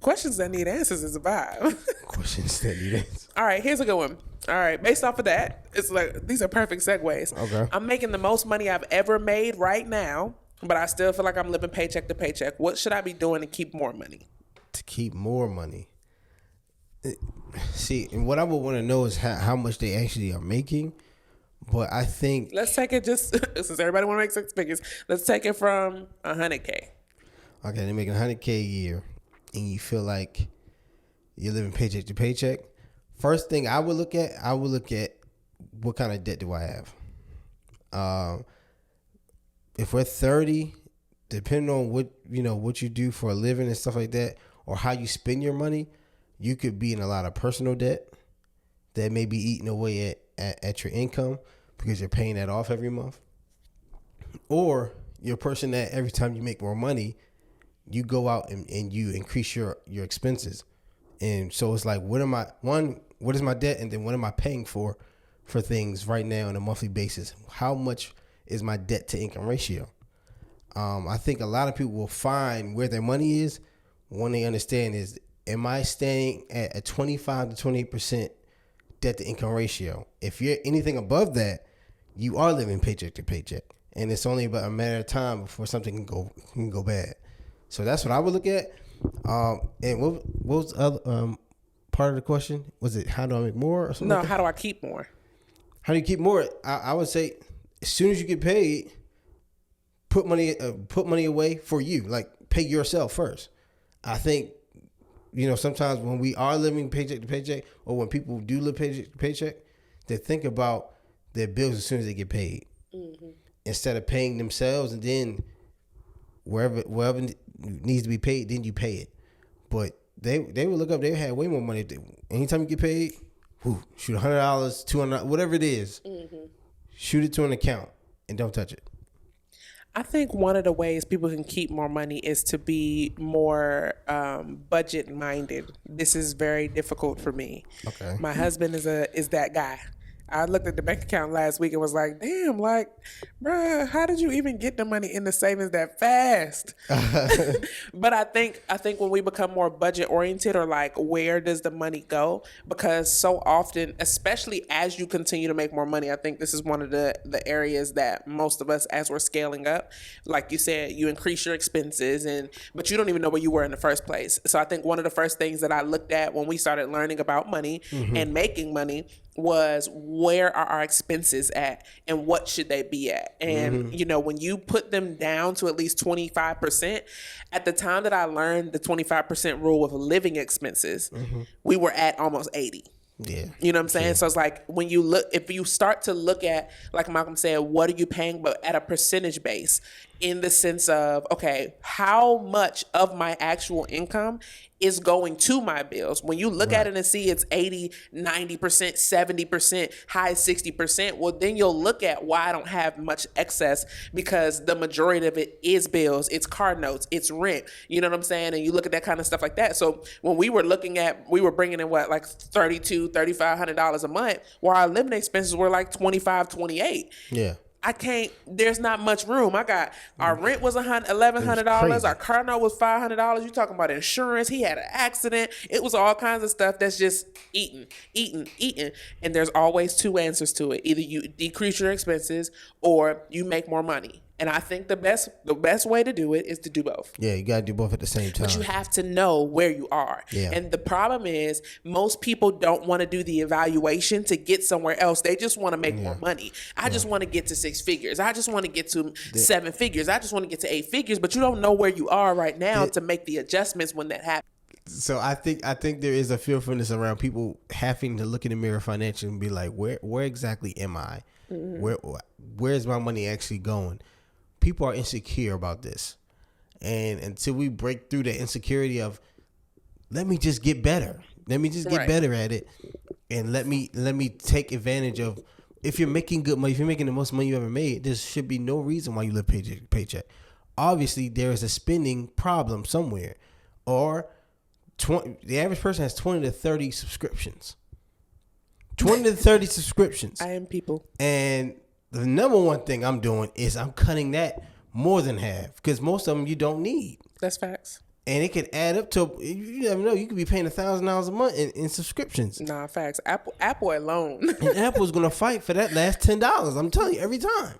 Questions that need answers is a vibe. Questions that need answers. All right, here's a good one. All right, based off of that, it's like these are perfect segues. Okay. I'm making the most money I've ever made right now, but I still feel like I'm living paycheck to paycheck. What should I be doing to keep more money? To keep more money. See, and what I would want to know is how much they actually are making. But I think let's take it just since everybody want to make 6 figures. Let's take it from $100K. Okay, they're making $100K a year, and you feel like you're living paycheck to paycheck. First thing I would look at what kind of debt do I have. If we're 30, depending on what you do for a living and stuff like that, or how you spend your money, you could be in a lot of personal debt that may be eating away at your income because you're paying that off every month. Or you're a person that every time you make more money, you go out and you increase your expenses. And so it's like, what is my debt? And then what am I paying for things right now on a monthly basis? How much is my debt to income ratio? I think a lot of people will find where their money is when they understand is, am I staying at a 25 to 28% debt to income ratio? If you're anything above that, you are living paycheck to paycheck. And it's only about a matter of time before something can go bad. So that's what I would look at. And what was the other part of the question? Was it how do I make more or something? No, how do I keep more? How do you keep more? I would say as soon as you get paid, put money away for you. Like, pay yourself first. I think, sometimes when we are living paycheck to paycheck, or when people do live paycheck to paycheck, they think about their bills as soon as they get paid. Mm-hmm. Instead of paying themselves, and then wherever needs to be paid, then you pay it. But they would look up, they had way more money. Anytime you get paid, shoot $100, $200, whatever it is, shoot it to an account and don't touch it. I think one of the ways people can keep more money is to be more budget minded. This is very difficult for me. Okay. My husband is that guy. I looked at the bank account last week and was like, damn, like, bruh, how did you even get the money in the savings that fast? But I think when we become more budget oriented, or like, where does the money go? Because so often, especially as you continue to make more money, I think this is one of the areas that most of us, as we're scaling up, like you said, you increase your expenses, but you don't even know where you were in the first place. So I think one of the first things that I looked at when we started learning about money and making money was, where are our expenses at and what should they be at? And, when you put them down to at least 25%, at the time that I learned the 25% rule of living expenses, we were at almost 80. Yeah. You know what I'm saying? Yeah. So it's like, if you start to look at, like Malcolm said, what are you paying, but at a percentage base, in the sense of, okay, how much of my actual income is going to my bills? When you look at it and see it's 80, 90%, 70%, high 60%, well, then you'll look at why I don't have much excess, because the majority of it is bills, it's car notes, it's rent. You know what I'm saying? And you look at that kind of stuff like that. So when we were bringing in like $3,200, $3,500 a month, while our living expenses were like $25, $28. Yeah. There's not much room. Our rent was $1,100. Our car note was $500. You talking about insurance. He had an accident. It was all kinds of stuff that's just eating. And there's always two answers to it. Either you decrease your expenses or you make more money. And I think the best way to do it is to do both. Yeah, you got to do both at the same time. But you have to know where you are. Yeah. And the problem is, most people don't want to do the evaluation to get somewhere else. They just want to make more money. I just want to get to 6 figures. I just want to get to 7 figures. I just want to get to 8 figures. But you don't know where you are right now to make the adjustments when that happens. So I think there is a fearfulness around people having to look in the mirror financially and be like, where exactly am I? Where is my money actually going? People are insecure about this. And until we break through the insecurity of, let me just get better. Let me just get better at it. And let me take advantage of, if you're making good money, if you're making the most money you ever made, there should be no reason why you live paycheck to paycheck. Obviously, there is a spending problem somewhere. Or the average person has 20 to 30 subscriptions. 20 to 30 subscriptions. I am people. And the number one thing I'm doing is I'm cutting that more than half, because most of them you don't need. That's facts. And it can add up to, you never know, you could be paying $1,000 a month in subscriptions. Nah, facts. Apple alone. And Apple's going to fight for that last $10. I'm telling you, every time.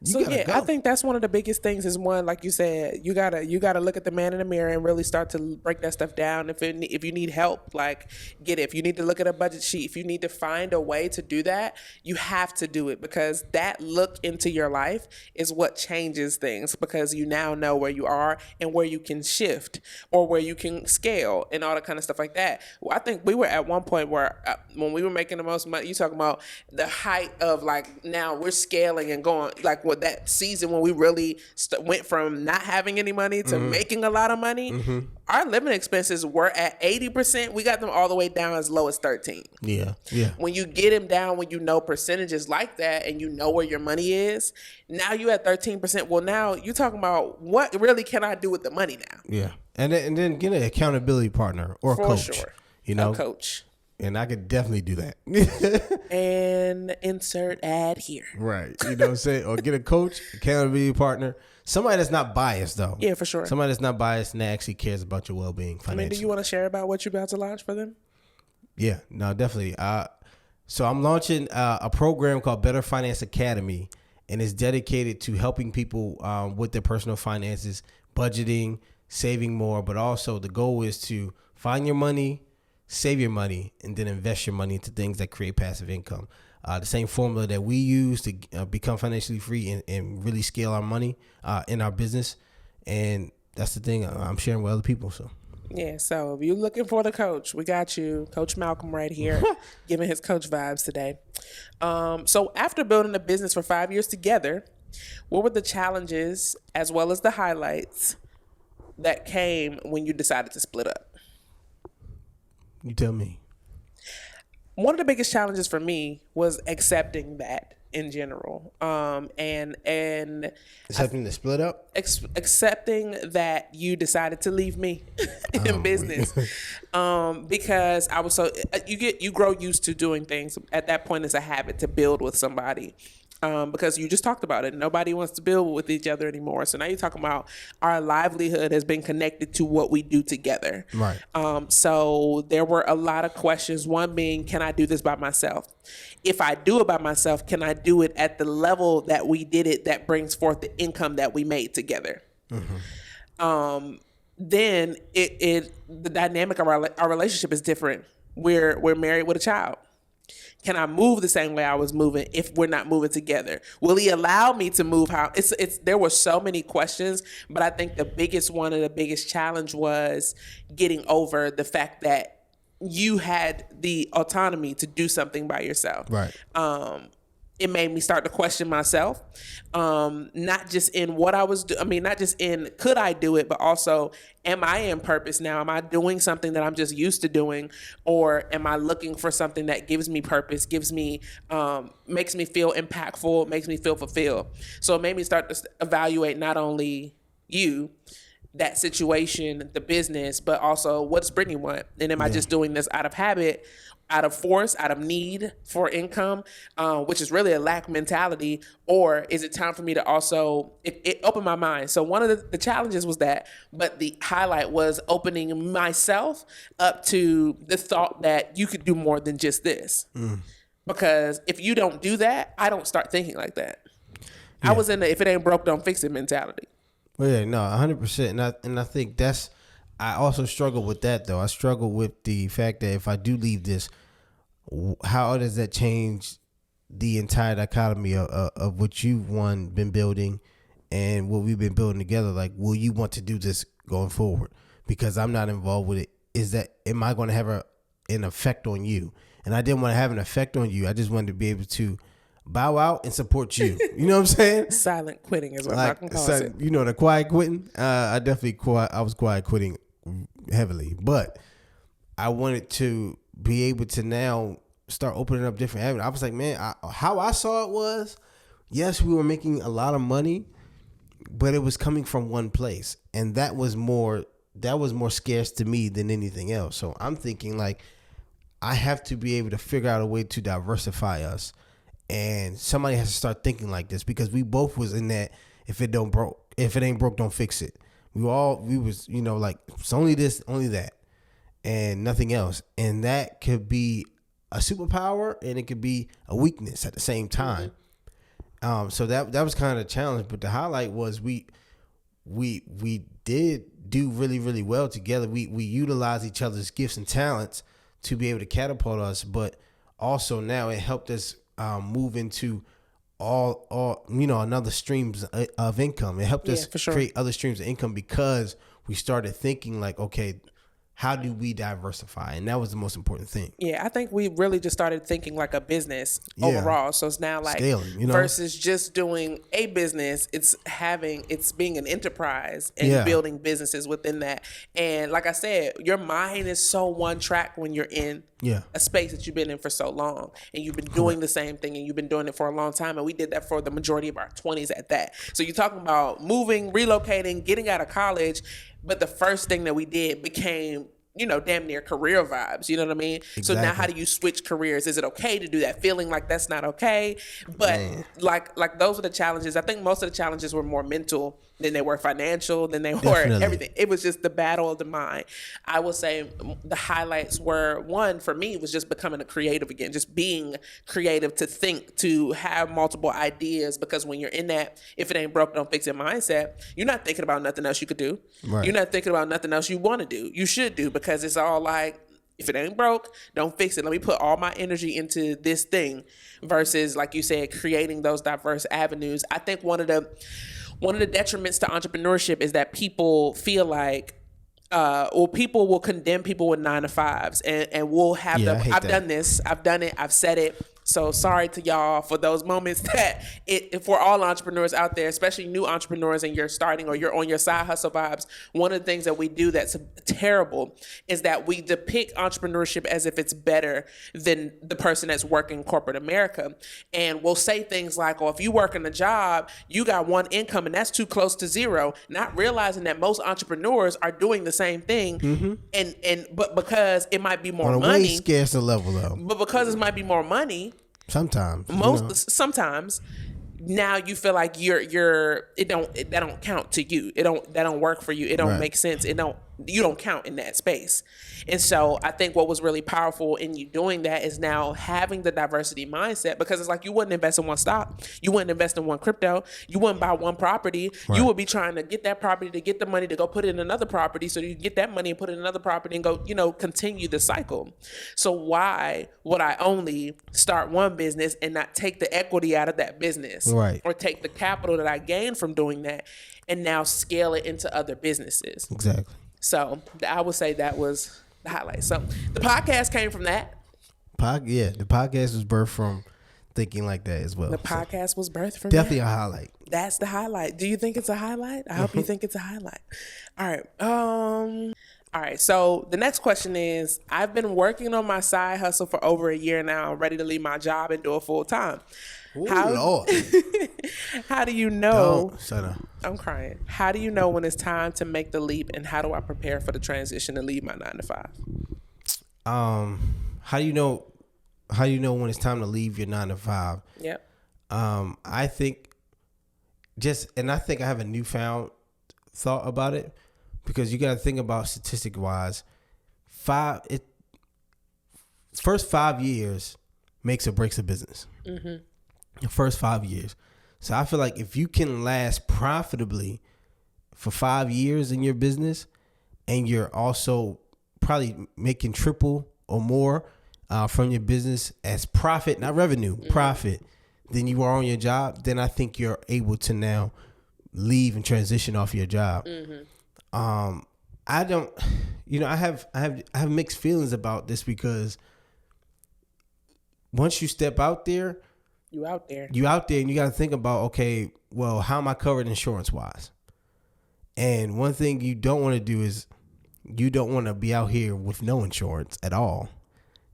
I think that's one of the biggest things is, one, like you said, you gotta look at the man in the mirror and really start to break that stuff down. If you need help, like, get it. If you need to look at a budget sheet, if you need to find a way to do that, you have to do it, because that look into your life is what changes things, because you now know where you are and where you can shift or where you can scale and all that kind of stuff like that. Well, I think we were at one point where when we were making the most money, you talking about the height of, like, now we're scaling and going, like, with that season when we really went from not having any money to making a lot of money, our living expenses were at 80%. We got them all the way down as low as 13. Yeah. When you get them down, when you know percentages like that and you know where your money is, now you at 13%. Well, now you're talking about what really can I do with the money now? Yeah. And then get an accountability partner or a coach. Sure. You know, a coach. And I could definitely do that. And insert ad here. Right. You know what I'm saying? Or get a coach, accountability partner. Somebody that's not biased, though. Yeah, for sure. Somebody that's not biased and that actually cares about your well-being financially. Do you want to share about what you're about to launch for them? Yeah, no, definitely. So I'm launching a program called Better Finance Academy, and it's dedicated to helping people with their personal finances, budgeting, saving more, but also the goal is to find your money, save your money, and then invest your money into things that create passive income. The same formula that we use to become financially free and really scale our money in our business. And that's the thing I'm sharing with other people. So. Yeah, so if you're looking for the coach, we got you. Coach Malcolm right here, giving his coach vibes today. So after building a business for 5 years together, what were the challenges as well as the highlights that came when you decided to split up? You tell me. One of the biggest challenges for me was accepting that in general, and accepting the split up, accepting that you decided to leave me in business, because I was you grow used to doing things. At that point, it's a habit to build with somebody. Because you just talked about it. Nobody wants to build with each other anymore. So now you're talking about our livelihood has been connected to what we do together. Right. So there were a lot of questions. One being, can I do this by myself? If I do it by myself, can I do it at the level that we did it that brings forth the income that we made together? Mm-hmm. Then the dynamic of our relationship is different. We're married with a child. Can I move the same way I was moving if we're not moving together? Will he allow me to move how? There were so many questions, but I think the biggest one and the biggest challenge was getting over the fact that you had the autonomy to do something by yourself. Right. It made me start to question myself, not just in what I was doing. Not just in could I do it, but also am I in purpose now? Am I doing something that I'm just used to doing, or am I looking for something that gives me purpose, gives me, makes me feel impactful, makes me feel fulfilled? So it made me start to evaluate not only that situation, the business, but also what's Brittany want, and am I just doing this out of habit, out of force, out of need for income, which is really a lack mentality, or is it time for me to also, it opened my mind. So one of the challenges was that, but the highlight was opening myself up to the thought that you could do more than just this. Because if you don't do that, I don't start thinking like that. I was in the if it ain't broke, don't fix it mentality. Well, yeah, no, 100%. And I think I also struggle with that, though. I struggle with the fact that if I do leave this, how does that change the entire dichotomy of what you've been building and what we've been building together? Like, will you want to do this going forward? Because I'm not involved with it. Am I going to have an effect on you? And I didn't want to have an effect on you. I just wanted to be able to bow out and support you. You know what I'm saying? Silent quitting is what Malcolm calls it. You know, the quiet quitting. I was quiet quitting heavily, but I wanted to be able to now start opening up different avenues. I was like, man, how I saw it was, yes, we were making a lot of money, but it was coming from one place, and that was more scarce to me than anything else. So I'm thinking like, I have to be able to figure out a way to diversify us. And somebody has to start thinking like this, because we both was in that if it ain't broke, don't fix it. We was, like, it's only this, only that, and nothing else. And that could be a superpower and it could be a weakness at the same time. So that was kind of a challenge. But the highlight was we did do really, really well together. We utilized each other's gifts and talents to be able to catapult us, but also now it helped us move into all another streams of income. It helped us create other streams of income because we started thinking like, okay, how do we diversify? And that was the most important thing. Yeah, I think we really just started thinking like a business overall. So it's now like scaling, you know? Versus just doing a business, it's being an enterprise and building businesses within that. And like I said, your mind is so one track when you're in a space that you've been in for so long, and you've been doing the same thing, and you've been doing it for a long time. And we did that for the majority of our 20s at that. So you're talking about moving, relocating, getting out of college. But the first thing that we did became, damn near career vibes. You know what I mean? Exactly. So now how do you switch careers? Is it okay to do that? Feeling like that's not okay. But like those are the challenges. I think most of the challenges were more mental than they were financial, than they were everything. It was just the battle of the mind. I would say the highlights were, one, for me, was just becoming a creative again, just being creative, to think, to have multiple ideas, because when you're in that, if it ain't broke, don't fix it mindset, you're not thinking about nothing else you could do. Right. You're not thinking about nothing else you want to do. You should do, because it's all like, if it ain't broke, don't fix it. Let me put all my energy into this thing, versus, like you said, creating those diverse avenues. I think one of the detriments to entrepreneurship is that people feel like, people will condemn people with 9-to-5s, and we'll have done this, I've done it, I've said it. So sorry to y'all for those moments that for all entrepreneurs out there, especially new entrepreneurs, and you're starting or you're on your side hustle vibes. One of the things that we do that's terrible is that we depict entrepreneurship as if it's better than the person that's working corporate America. And we'll say things like, if you work in a job, you got one income and that's too close to zero, not realizing that most entrepreneurs are doing the same thing. But because it might be more money. On a way scarcer level though. But because it might be more money, sometimes now you feel like that don't count to you. That don't work for you. It don't make sense. You don't count in that space. And so I think what was really powerful in you doing that is now having the diversity mindset, because it's like you wouldn't invest in one stock. You wouldn't invest in one crypto. You wouldn't buy one property. Right. You would be trying to get that property to get the money to go put it in another property, so you get that money and put it in another property and go, continue the cycle. So why would I only start one business and not take the equity out of that business? Right. Or take the capital that I gained from doing that and now scale it into other businesses? Exactly. So I would say that was the highlight. So the podcast came from that. The podcast was birthed from thinking like that as well. The podcast was birthed from definitely a highlight. That's the highlight. Do you think it's a highlight? I hope you think it's a highlight. All right. So the next question is, I've been working on my side hustle for over a year now. I'm ready to leave my job and do it full time. Lord. How do you know? Don't shut up. I'm crying. How do you know when it's time to make the leap, and how do I prepare for the transition to leave my 9-to-5? How do you know when it's time to leave your 9-to-5? Yep. I think I have a newfound thought about it, because you got to think about statistic wise, first 5 years makes or breaks a business. Mm-hmm. The first 5 years. So I feel like if you can last profitably for 5 years in your business, and you're also probably making triple or more from your business as profit, not revenue, profit, than you are on your job, then I think you're able to now leave and transition off your job. Mm-hmm. I don't, I have mixed feelings about this, because once you step out there, you out there and you got to think about, okay, well, how am I covered insurance wise? And one thing you don't want to do is you don't want to be out here with no insurance at all,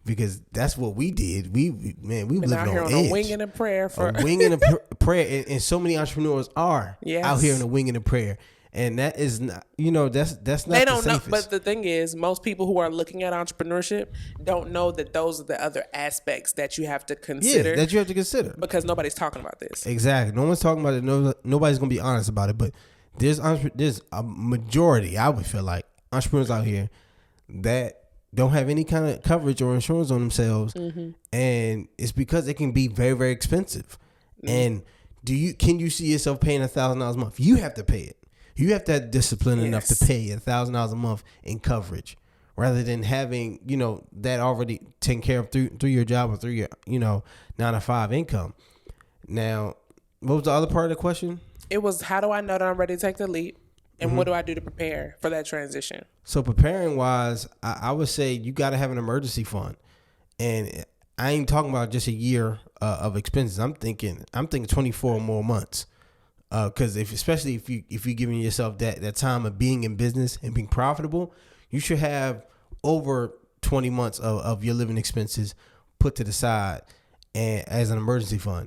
because that's what we did. We lived on edge. A wing and a prayer prayer. And so many entrepreneurs are out here in a wing and a prayer. And that is not, that's not. They don't know. But the thing is, most people who are looking at entrepreneurship don't know that those are the other aspects that you have to consider. Yeah, that you have to consider, because nobody's talking about this. Exactly. No one's talking about it. Nobody's gonna be honest about it. But there's a majority, I would feel like, entrepreneurs out here that don't have any kind of coverage or insurance on themselves, and it's because it can be very, very expensive. And can you see yourself paying $1,000 a month? You have to pay it. You have to have discipline enough to pay $1,000 a month in coverage, rather than having, that already taken care of through your job or through your, 9-to-5 income. Now, what was the other part of the question? It was, how do I know that I'm ready to take the leap? And what do I do to prepare for that transition? So preparing wise, I would say you got to have an emergency fund. And I ain't talking about just a year of expenses. I'm thinking 24 more months. Because especially if you're giving yourself that time of being in business and being profitable, you should have over 20 months of your living expenses put to the side and as an emergency fund.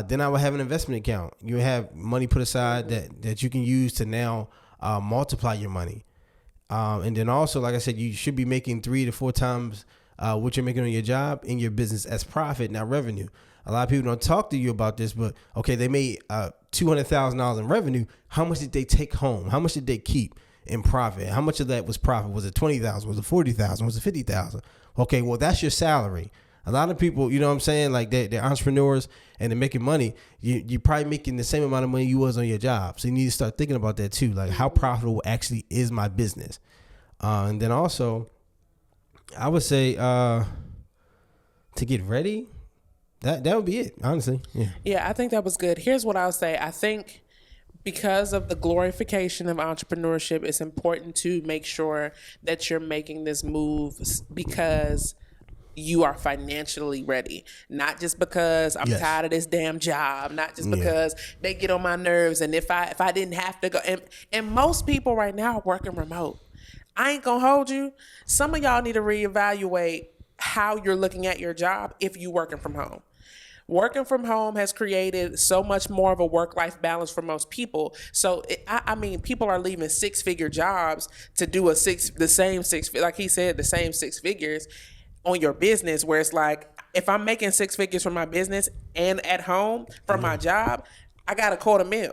Then I would have an investment account. You have money put aside that you can use to now multiply your money. And then also, like I said, you should be making 3 to 4 times what you're making on your job in your business as profit, not revenue. A lot of people don't talk to you about this, but okay, they made $200,000 in revenue. How much did they take home? How much did they keep in profit? How much of that was profit? Was it 20,000? Was it 40,000? Was it 50,000? Okay, well, that's your salary. A lot of people, you know what I'm saying, like they're entrepreneurs and they're making money. You're probably making the same amount of money you was on your job. So you need to start thinking about that too. Like, how profitable actually is my business? And then also, I would say to get ready, that would be it, honestly. Yeah, I think that was good. Here's what I'll say. I think because of the glorification of entrepreneurship, it's important to make sure that you're making this move because you are financially ready, not just because I'm tired of this damn job, not just because they get on my nerves. And if I didn't have to go, and most people right now are working remote. I ain't gonna hold you. Some of y'all need to reevaluate how you're looking at your job if you're working from home. Working from home has created so much more of a work-life balance for most people. So, I mean, people are leaving 6-figure jobs to do like he said, the same 6 figures on your business, where it's like, if I'm making 6 figures from my business and at home from my job, I got $250,000.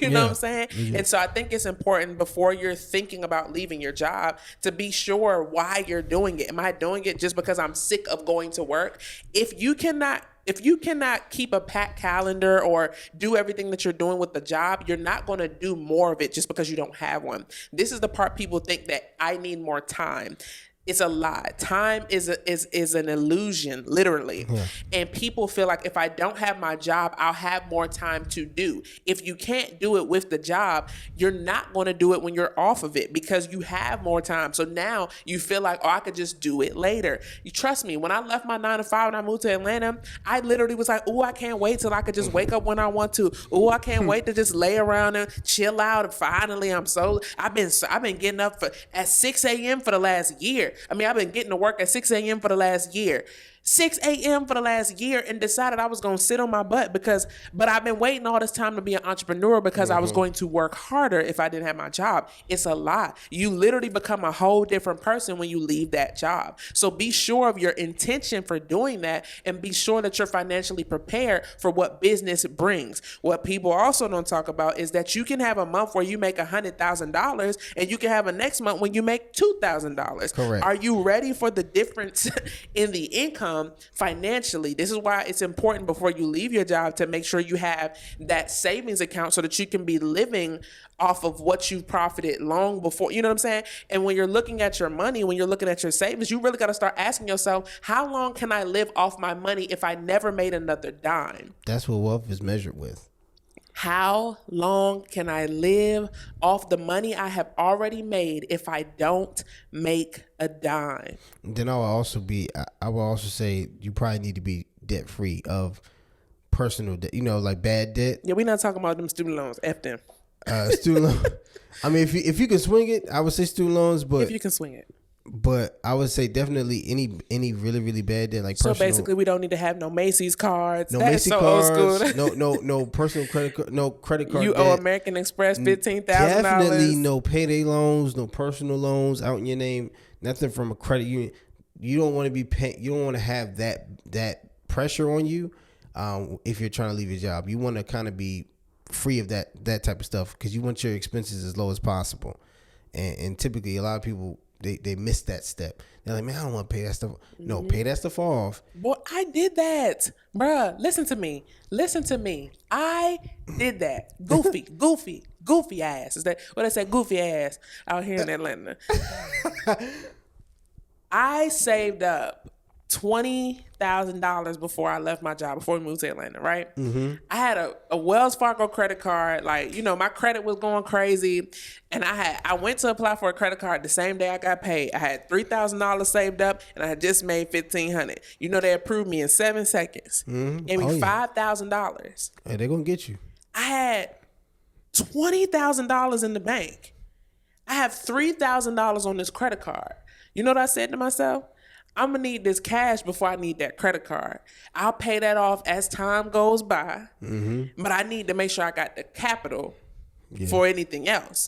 You know what I'm saying? Yeah. And so I think it's important before you're thinking about leaving your job to be sure why you're doing it. Am I doing it just because I'm sick of going to work? If you cannot keep a packed calendar or do everything that you're doing with the job, you're not going to do more of it just because you don't have one. This is the part people think that I need more time. It's a lie. Time is an illusion, literally. Yeah. And people feel like if I don't have my job, I'll have more time to do. If you can't do it with the job, you're not going to do it when you're off of it because you have more time. So now you feel like, oh, I could just do it later. You trust me, when I left my 9-to-5 and I moved to Atlanta, I literally was like, oh, I can't wait till I could just wake up when I want to. Oh, I can't wait to just lay around and chill out. And finally, I've been getting up at 6 a.m. for the last year. I mean, I've been getting to work at 6 a.m. for the last year. 6 a.m. for the last year, and decided I was going to sit on my butt but I've been waiting all this time to be an entrepreneur because I was going to work harder if I didn't have my job. It's a lie. You literally become a whole different person when you leave that job. So be sure of your intention for doing that and be sure that you're financially prepared for what business brings. What people also don't talk about is that you can have a month where you make $100,000 and you can have a next month when you make $2,000. Correct. Are you ready for the difference in the income financially? This is why it's important before you leave your job to make sure you have that savings account so that you can be living off of what you've profited long before. You know what I'm saying? And when you're looking at your money, when you're looking at your savings, you really got to start asking yourself, how long can I live off my money if I never made another dime? That's what wealth is measured with. How long can I live off the money I have already made if I don't make a dime? Then I will also say you probably need to be debt free of personal debt, like bad debt. Yeah, we're not talking about them student loans. F them. Student loan. I mean, if you can swing it, I would say student loans, but if you can swing it. But I would say definitely any really, really bad debt, like so basically we don't need to have no Macy's cards. No That's Macy's so cards. Old school. no personal credit card. No credit card. You debt. owe American Express $15,000. Definitely no payday loans, no personal loans out in your name. Nothing from a credit union. You don't want to be paying. You don't want to have that pressure on you. If you're trying to leave your job, you want to kind of be free of that type of stuff because you want your expenses as low as possible. And typically, a lot of people they miss that step. They're like, man, I don't want to pay that stuff. No, pay that stuff off. Boy, I did that. Bruh, listen to me. I did that. Goofy ass. Is that what I say? Goofy ass out here in Atlanta. I saved up $20,000 before I left my job, before we moved to Atlanta, right? I had a Wells Fargo credit card. Like, my credit was going crazy. And I went to apply for a credit card the same day I got paid. I had $3,000 saved up and I had just made $1,500. They approved me in 7 seconds. Gave me $5,000. Hey, they're going to get you. I had $20,000 in the bank. I have $3,000 on this credit card. You know what I said to myself? I'm going to need this cash before I need that credit card. I'll pay that off as time goes by, but I need to make sure I got the capital for anything else.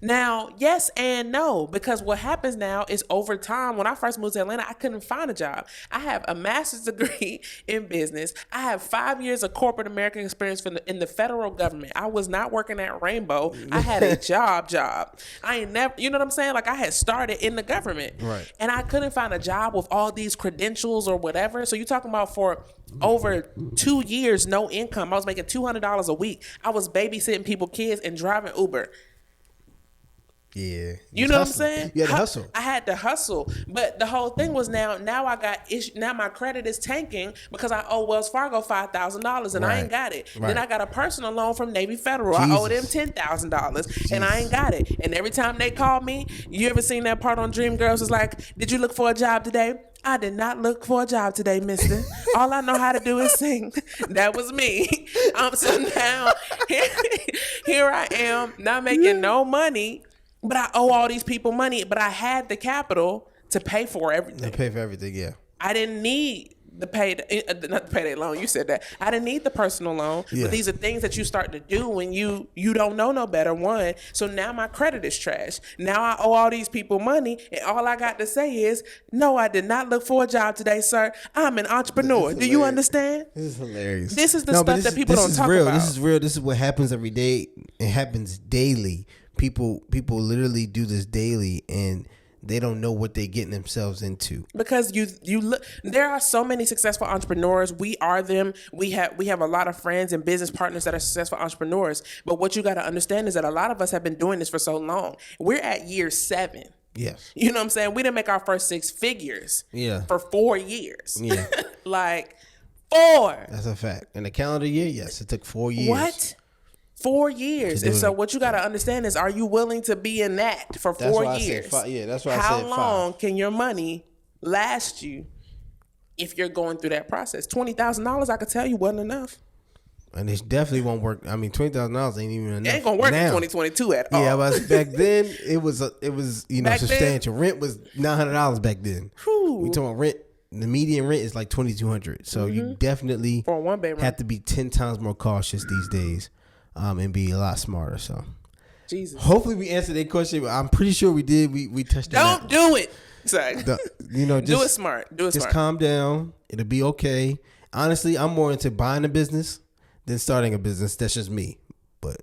Now, yes and no, because what happens now is over time, when I first moved to Atlanta, I couldn't find a job. I have a master's degree in business. I have 5 years of corporate American experience in the federal government. I was not working at Rainbow. I had a job. I ain't never, you know what I'm saying? Like, I had started in the government. Right. And I couldn't find a job with all these credentials or whatever. So you're talking about for over 2 years, no income. I was making $200 a week. I was babysitting people's kids and driving Uber. Yeah. You know what I'm saying? You had to hustle. I had to hustle. But the whole thing was now I got now my credit is tanking because I owe Wells Fargo $5,000 and I ain't got it. Right. Then I got a personal loan from Navy Federal. I owe them $10,000 and I ain't got it. And every time they call me, you ever seen that part on Dreamgirls? It's like, did you look for a job today? I did not look for a job today, mister. All I know how to do is sing. That was me. So now here I am, not making no money, but I owe all these people money, but I had the capital to pay for everything. To pay for everything, yeah. I didn't need the not the payday loan. You said that. I didn't need the personal loan, but these are things that you start to do when you don't know no better. One, so now my credit is trash. Now I owe all these people money, and all I got to say is, no, I did not look for a job today, sir. I'm an entrepreneur. Do you understand? This is hilarious. This is the stuff that people don't talk about. This is real. This is what happens every day. It happens daily. People literally do this daily, and they don't know what they're getting themselves into. Because you look, there are so many successful entrepreneurs. We are them. We have a lot of friends and business partners that are successful entrepreneurs. But what you got to understand is that a lot of us have been doing this for so long. We're at year 7. Yes. You know what I'm saying? We didn't make our first 6 figures. For 4 years. Yeah. Like 4. That's a fact. In the calendar year, yes, it took 4 years. What? 4 years. And so what you got to understand is, are you willing to be in that for 4 years? That's why I said 5. How long can your money last you if you're going through that process? $20,000, I could tell you, wasn't enough. And it definitely won't work. I mean, $20,000 ain't even enough. It ain't gonna work in 2022 at all. Yeah, but back then it was substantial. Rent was $900 back then. We talking about rent. The median rent is like $2,200. So you definitely for a 1-bedroom have to be 10 times more cautious these days. And be a lot smarter. So, Jesus. Hopefully, we answered that question. But I'm pretty sure we did. We touched. Don't do it. Sorry. Do it smart. Just calm down. It'll be okay. Honestly, I'm more into buying a business than starting a business. That's just me. But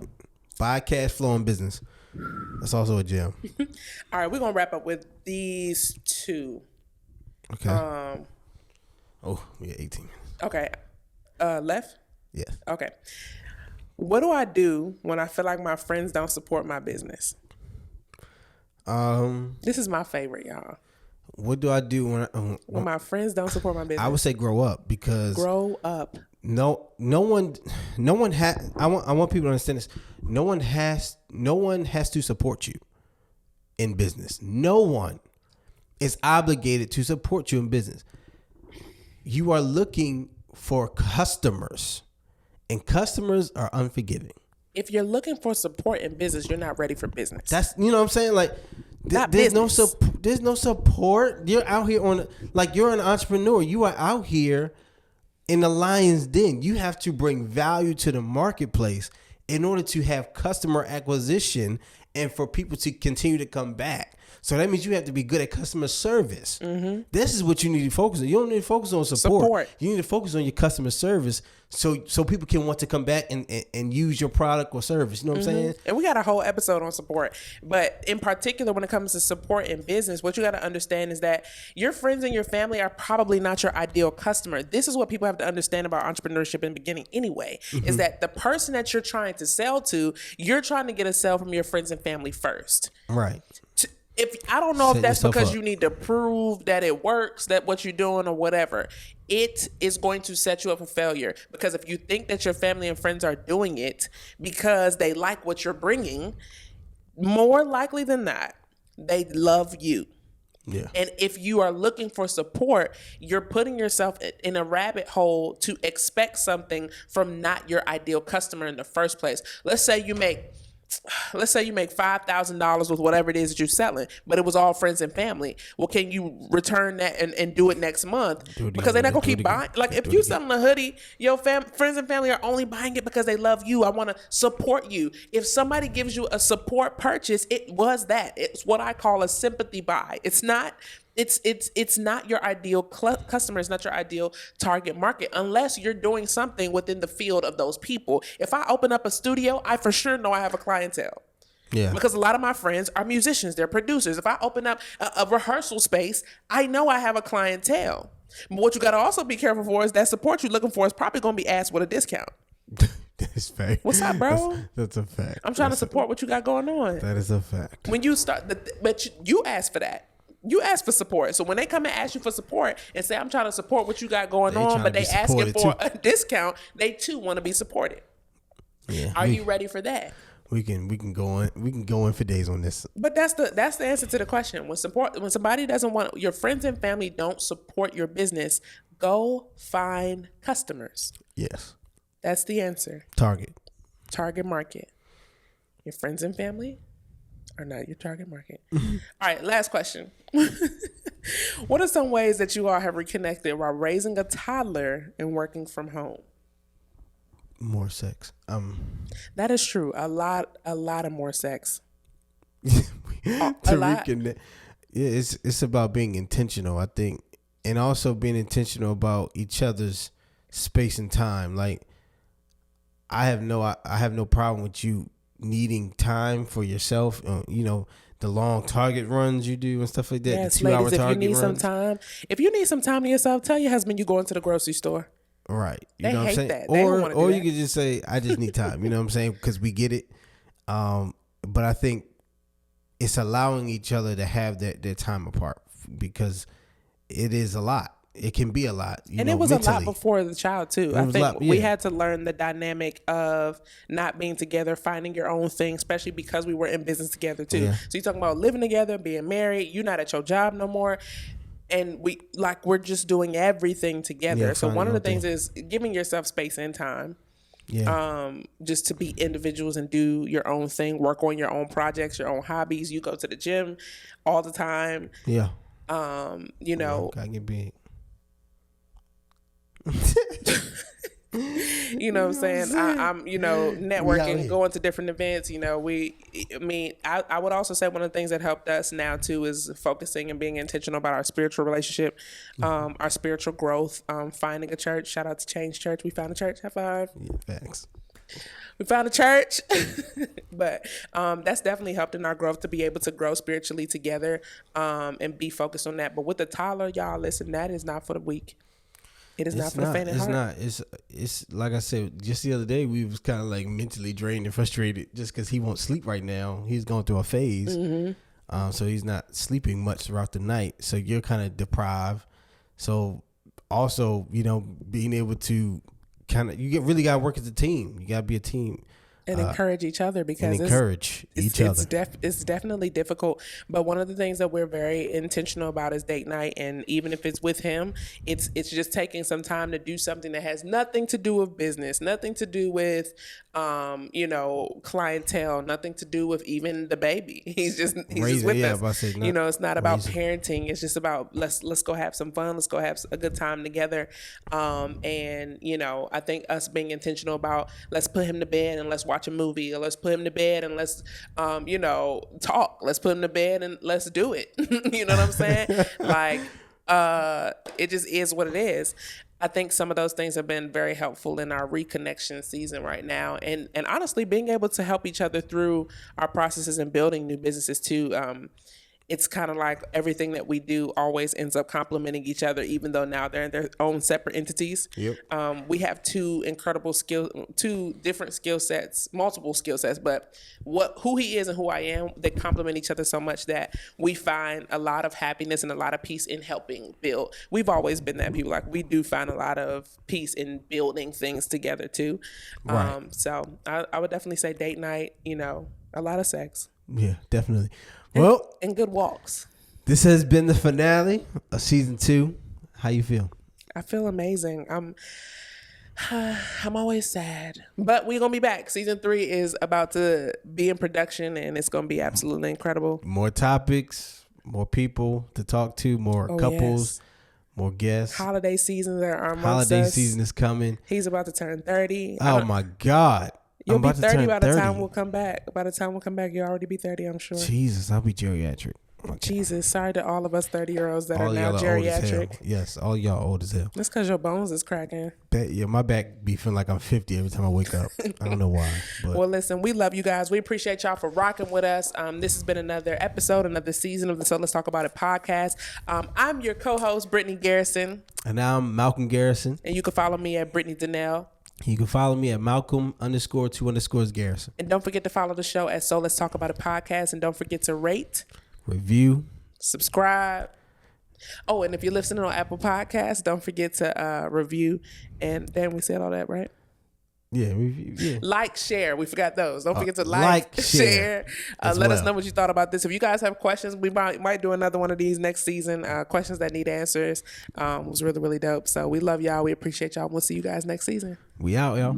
buy cash flowing business. That's also a gem. All right, we're gonna wrap up with these 2. Okay. We got 18. Okay. Left. Yes. Okay. What do I do when I feel like my friends don't support my business? This is my favorite, y'all. What do I do when my friends don't support my business? I would say grow up, because grow up. No one has. I want people to understand this. No one has to support you in business. No one is obligated to support you in business. You are looking for customers. And customers are unforgiving. If you're looking for support in business, you're not ready for business. That's, you know what I'm saying? Like, there's no support. You're out here you're an entrepreneur. You are out here in the lion's den. You have to bring value to the marketplace in order to have customer acquisition and for people to continue to come back. So that means you have to be good at customer service. This is what you need to focus on. You don't need to focus on support. You need to focus on your customer service so people can want to come back and use your product or service. You know what I'm saying? And we got a whole episode on support. But in particular, when it comes to support in business, what you got to understand is that your friends and your family are probably not your ideal customer. This is what people have to understand about entrepreneurship in the beginning anyway, is that the person that you're trying to sell to, you're trying to get a sale from your friends and family first. Right. if I don't know if that's because up. you need to prove that it works, that what you're doing or whatever, it is going to set you up for failure. Because if you think that your family and friends are doing it because they like what you're bringing, more likely than not, they love you. Yeah. And if you are looking for support, you're putting yourself in a rabbit hole to expect something from not your ideal customer in the first place. Let's say you make $5,000 with whatever it is that you're selling, but it was all friends and family. Well, can you return that and do it next month? Because they're not gonna keep buying. Like if you're selling a hoodie, your friends and family are only buying it because they love you. I want to support you. If somebody gives you a support purchase, it was that. It's what I call a sympathy buy. It's not. It's not your ideal customer. It's not your ideal target market unless you're doing something within the field of those people. If I open up a studio, I for sure know I have a clientele. Yeah. Because a lot of my friends are musicians, they're producers. If I open up a rehearsal space, I know I have a clientele. But what you got to also be careful for is that support you're looking for is probably going to be asked with a discount. That's fact. What's up, bro? That's a fact. I'm trying to support what you got going on. That is a fact. When you start, but you ask for that. You ask for support. So when they come and ask you for support and say, I'm trying to support what you got going on, but they asking for a discount, they too want to be supported. Yeah. Are you ready for that? We can go in for days on this. But that's the answer to the question. When somebody doesn't want, your friends and family don't support your business, go find customers. Yes. That's the answer. Target market. Your friends and family are not your target market. All right, last question. What are some ways that you all have reconnected while raising a toddler and working from home? More sex. That is true. A lot of more sex. Reconnect. Yeah, it's about being intentional, I think, and also being intentional about each other's space and time. Like, I have no problem with you needing time for yourself. The long Target runs you do and stuff like that. Yes, the 2 hour ladies, Target if you need some time to yourself, tell your husband you going to the grocery store. Right. They know what hate I'm saying? that. They don't wanna do or that. you could just say, I just need time. You know what I'm saying? Because we get it. But I think it's allowing each other to have their time apart, because it is a lot. It can be a lot. And it was mentally a lot before the child too. I think we had to learn the dynamic of not being together, finding your own thing, especially because we were in business together too. Yeah. So you're talking about living together, being married, you're not at your job no more. And we're just doing everything together. Yeah, so one of the things is giving yourself space and time. Yeah. Just to be individuals and do your own thing, work on your own projects, your own hobbies. You go to the gym all the time. Yeah. Gotta get big. You know what I'm saying? I'm networking, going to different events. I would also say one of the things that helped us now too is focusing and being intentional about our spiritual relationship, our spiritual growth, finding a church. Shout out to Change Church. We found a church. High five. Yeah, thanks. We found a church. But that's definitely helped in our growth to be able to grow spiritually together, and be focused on that. But with the toddler, y'all, listen, that is not for the weak. It is not for the faint of heart. It's not. It's like I said, just the other day, we was kind of like mentally drained and frustrated just because he won't sleep right now. He's going through a phase. Mm-hmm. So he's not sleeping much throughout the night. So you're kind of deprived. So also, being able to really got to work as a team. You got to be a team. And encourage each other, because it's definitely difficult. But one of the things that we're very intentional about is date night. And even if it's with him, it's just taking some time to do something that has nothing to do with business, nothing to do with, clientele, nothing to do with even the baby. He's just with us. It's not about parenting. It's just about let's go have some fun. Let's go have a good time together. I think us being intentional about let's put him to bed and let's watch a movie, or let's put him to bed and let's talk. Let's put him to bed and let's do it. You know what I'm saying? It just is what it is. I think some of those things have been very helpful in our reconnection season right now, and honestly being able to help each other through our processes and building new businesses too. it's kind of like everything that we do always ends up complementing each other, even though now they're in their own separate entities. Yep. We have two different skill sets, multiple skill sets, but who he is and who I am, they complement each other so much that we find a lot of happiness and a lot of peace in helping build. We've always been that people. Like, we do find a lot of peace in building things together too. Right. So I would definitely say date night, a lot of sex. Yeah, definitely. Well, and good walks. This has been the finale of season 2. How you feel? I feel amazing. I'm always sad, but we're gonna be back. Season 3 is about to be in production, and it's gonna be absolutely incredible. More topics, more people to talk to, more couples, more guests. Holiday seasons are amongst Holiday us. season is coming. He's about to turn 30. Oh my God! You'll be 30 by the 30. time we'll come back. By the time we'll come back, you'll already be 30, I'm sure. Jesus, I'll be geriatric. Okay. Jesus, sorry to all of us 30-year-olds that all are now y'all are old as hell. geriatric. Yes, all y'all old as hell. That's because your bones is cracking. Yeah, my back be feeling like I'm 50 every time I wake up. I don't know why. But. Well, listen, we love you guys. We appreciate y'all for rocking with us. This has been another episode, another season of the So Let's Talk About It podcast. I'm your co-host, Brittany Garrison. And I'm Malcolm Garrison. And you can follow me at Brittany Donnell. You can follow me at Malcolm_2_Garrison. And don't forget to follow the show at So Let's Talk About It podcast. And don't forget to rate, review, subscribe. Oh, and if you're listening on Apple Podcasts, don't forget to review. And then we said all that, right? Yeah, review. Yeah. Like, share. We forgot those. Don't forget to like share. Let us know what you thought about this. If you guys have questions, we might do another one of these next season. Questions that need answers. It was really, really dope. So we love y'all. We appreciate y'all. We'll see you guys next season. We out, y'all.